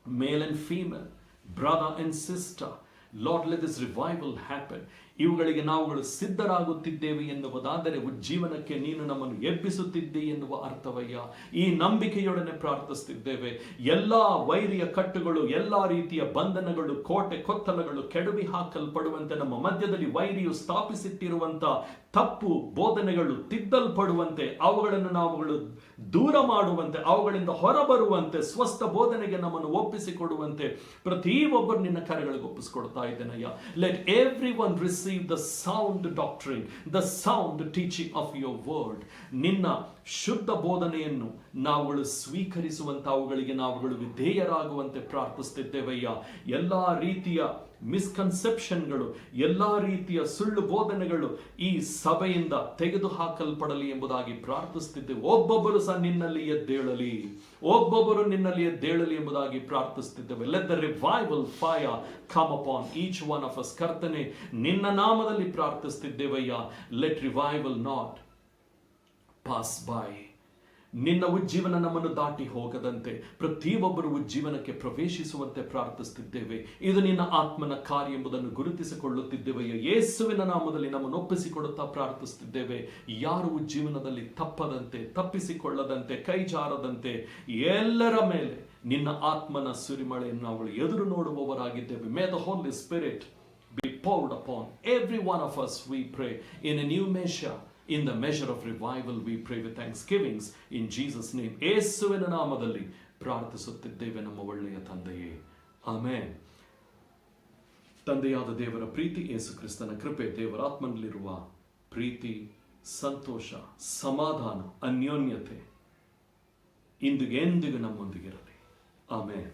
[SPEAKER 1] male and female, brother and sister. Lord, let this revival happen. ಇವುಗಳಿಗೆ ನಾವುಗಳು ಸಿದ್ಧರಾಗುತ್ತಿದ್ದೇವೆ ಎನ್ನುವುದಾದರೆ ಉಜ್ಜೀವನಕ್ಕೆ ನೀನು ನಮ್ಮನ್ನು ಎಬ್ಬಿಸುತ್ತಿದ್ದೆ ಎನ್ನುವ ಅರ್ಥವಯ್ಯ. ಈ ನಂಬಿಕೆಯೊಡನೆ ಪ್ರಾರ್ಥಿಸುತ್ತಿದ್ದೇವೆ. ಎಲ್ಲ ವೈರಿಯ ಕಟ್ಟುಗಳು, ಎಲ್ಲ ರೀತಿಯ ಬಂಧನಗಳು, ಕೋಟೆ ಕೊತ್ತಲಗಳು ಕೆಡವಿ ಹಾಕಲ್ಪಡುವಂತೆ, ನಮ್ಮ ಮಧ್ಯದಲ್ಲಿ ವೈರಿಯು ಸ್ಥಾಪಿಸಿಟ್ಟಿರುವಂತ ತಪ್ಪು ಬೋಧನೆಗಳು ತಿದ್ದಲ್ಪಡುವಂತೆ, ಅವುಗಳನ್ನು ನಾವುಗಳು ದೂರ ಮಾಡುವಂತೆ, ಅವುಗಳಿಂದ ಹೊರಬರುವಂತೆ, ಸ್ವಸ್ಥ ಬೋಧನೆಗೆ ನಮ್ಮನ್ನು ಒಪ್ಪಿಸಿಕೊಡುವಂತೆ ಪ್ರತಿಯೊಬ್ಬರು ನಿನ್ನ ಕರೆಗಳಿಗೆ ಒಪ್ಪಿಸಿಕೊಡ್ತಾ ಇದ್ದೇನಯ್ಯ. Let every one receive the sound doctrine, the sound teaching of your word. ನಿನ್ನ ಶುದ್ಧ ಬೋಧನೆಯನ್ನು ನಾವುಗಳು ಸ್ವೀಕರಿಸುವಂತ, ಅವುಗಳಿಗೆ ನಾವುಗಳು ವಿಧೇಯರಾಗುವಂತೆ ಪ್ರಾರ್ಥಿಸುತ್ತಿದ್ದೇವಯ್ಯ. ಎಲ್ಲಾ ರೀತಿಯ ಮಿಸ್ಕನ್ಸೆಪ್ಷನ್ಗಳು, ಎಲ್ಲಾ ರೀತಿಯ ಸುಳ್ಳು ಬೋಧನೆಗಳು ಈ ಸಭೆಯಿಂದ ತೆಗೆದು ಹಾಕಲ್ಪಡಲಿ ಎಂಬುದಾಗಿ ಪ್ರಾರ್ಥಿಸುತ್ತಿದ್ದೇವೆ. ಒಬ್ಬೊಬ್ಬರು ಸಹ ನಿನ್ನಲ್ಲಿ ಎದ್ದೇಳಲಿ, ಒಬ್ಬೊಬ್ಬರು ನಿನ್ನಲ್ಲಿ ಎದ್ದೇಳಲಿ ಎಂಬುದಾಗಿ ಪ್ರಾರ್ಥಿಸುತ್ತಿದ್ದೇವೆ. Let the revival fire come upon each one of us. ಕರ್ತನೆ, ನಿನ್ನ ನಾಮದಲ್ಲಿ ಪ್ರಾರ್ಥಿಸುತ್ತಿದ್ದೇವಯ್ಯ. Let revival not pass by. ನಿನ್ನ ಉಜ್ಜೀವನ ನಮ್ಮನ್ನು ದಾಟಿ ಹೋಗದಂತೆ ಪ್ರತಿಯೊಬ್ಬರು ಉಜ್ಜೀವನಕ್ಕೆ ಪ್ರವೇಶಿಸುವಂತೆ ಪ್ರಾರ್ಥಿಸುತ್ತಿದ್ದೇವೆ. ಇದು ನಿನ್ನ ಆತ್ಮನ ಕಾರ್ಯ ಎಂಬುದನ್ನು ಗುರುತಿಸಿಕೊಳ್ಳುತ್ತಿದ್ದೇವೆಯೋ. ಯೇಸುವಿನ ನಾಮದಲ್ಲಿ ನಮ್ಮನ್ನು ಒಪ್ಪಿಸಿಕೊಡುತ್ತಾ ಪ್ರಾರ್ಥಿಸುತ್ತಿದ್ದೇವೆ. ಯಾರು ಉಜ್ಜೀವನದಲ್ಲಿ ತಪ್ಪದಂತೆ, ತಪ್ಪಿಸಿಕೊಳ್ಳದಂತೆ, ಕೈಜಾರದಂತೆ ಎಲ್ಲರ ಮೇಲೆ ನಿನ್ನ ಆತ್ಮನ ಸುರಿಮಳೆಯನ್ನು ನಾವು ಎದುರು ನೋಡುವವರಾಗಿದ್ದೇವೆ. May the Holi spirit be poured upon every one of us, we pray, in a new measure. In the measure of revival we pray with thanksgivings in Jesus name. ಯೇಸುವಿನ ನಾಮದಲ್ಲಿ ಪ್ರಾರ್ಥಿಸುತ್ತಿದ್ದೇವೆ ನಮ್ಮ ಒಳ್ಳೆಯ ತಂದೆಯೇ, ಆಮೆನ್. ತಂದೆಯಾದ ದೇವರ ಪ್ರೀತಿ, ಯೇಸು ಕ್ರಿಸ್ತನ ಕೃಪೆ, ದೇವರಾತ್ಮನಲ್ಲಿರುವ ಪ್ರೀತಿ, ಸಂತೋಷ, ಸಮಾಧಾನ, ಅನ್ಯೋನ್ಯತೆ ಇಂದಿಗೆ ಎಂದಿಗೂ ನಮ್ಮೊಂದಿಗಿರಲಿ. ಆಮೆನ್.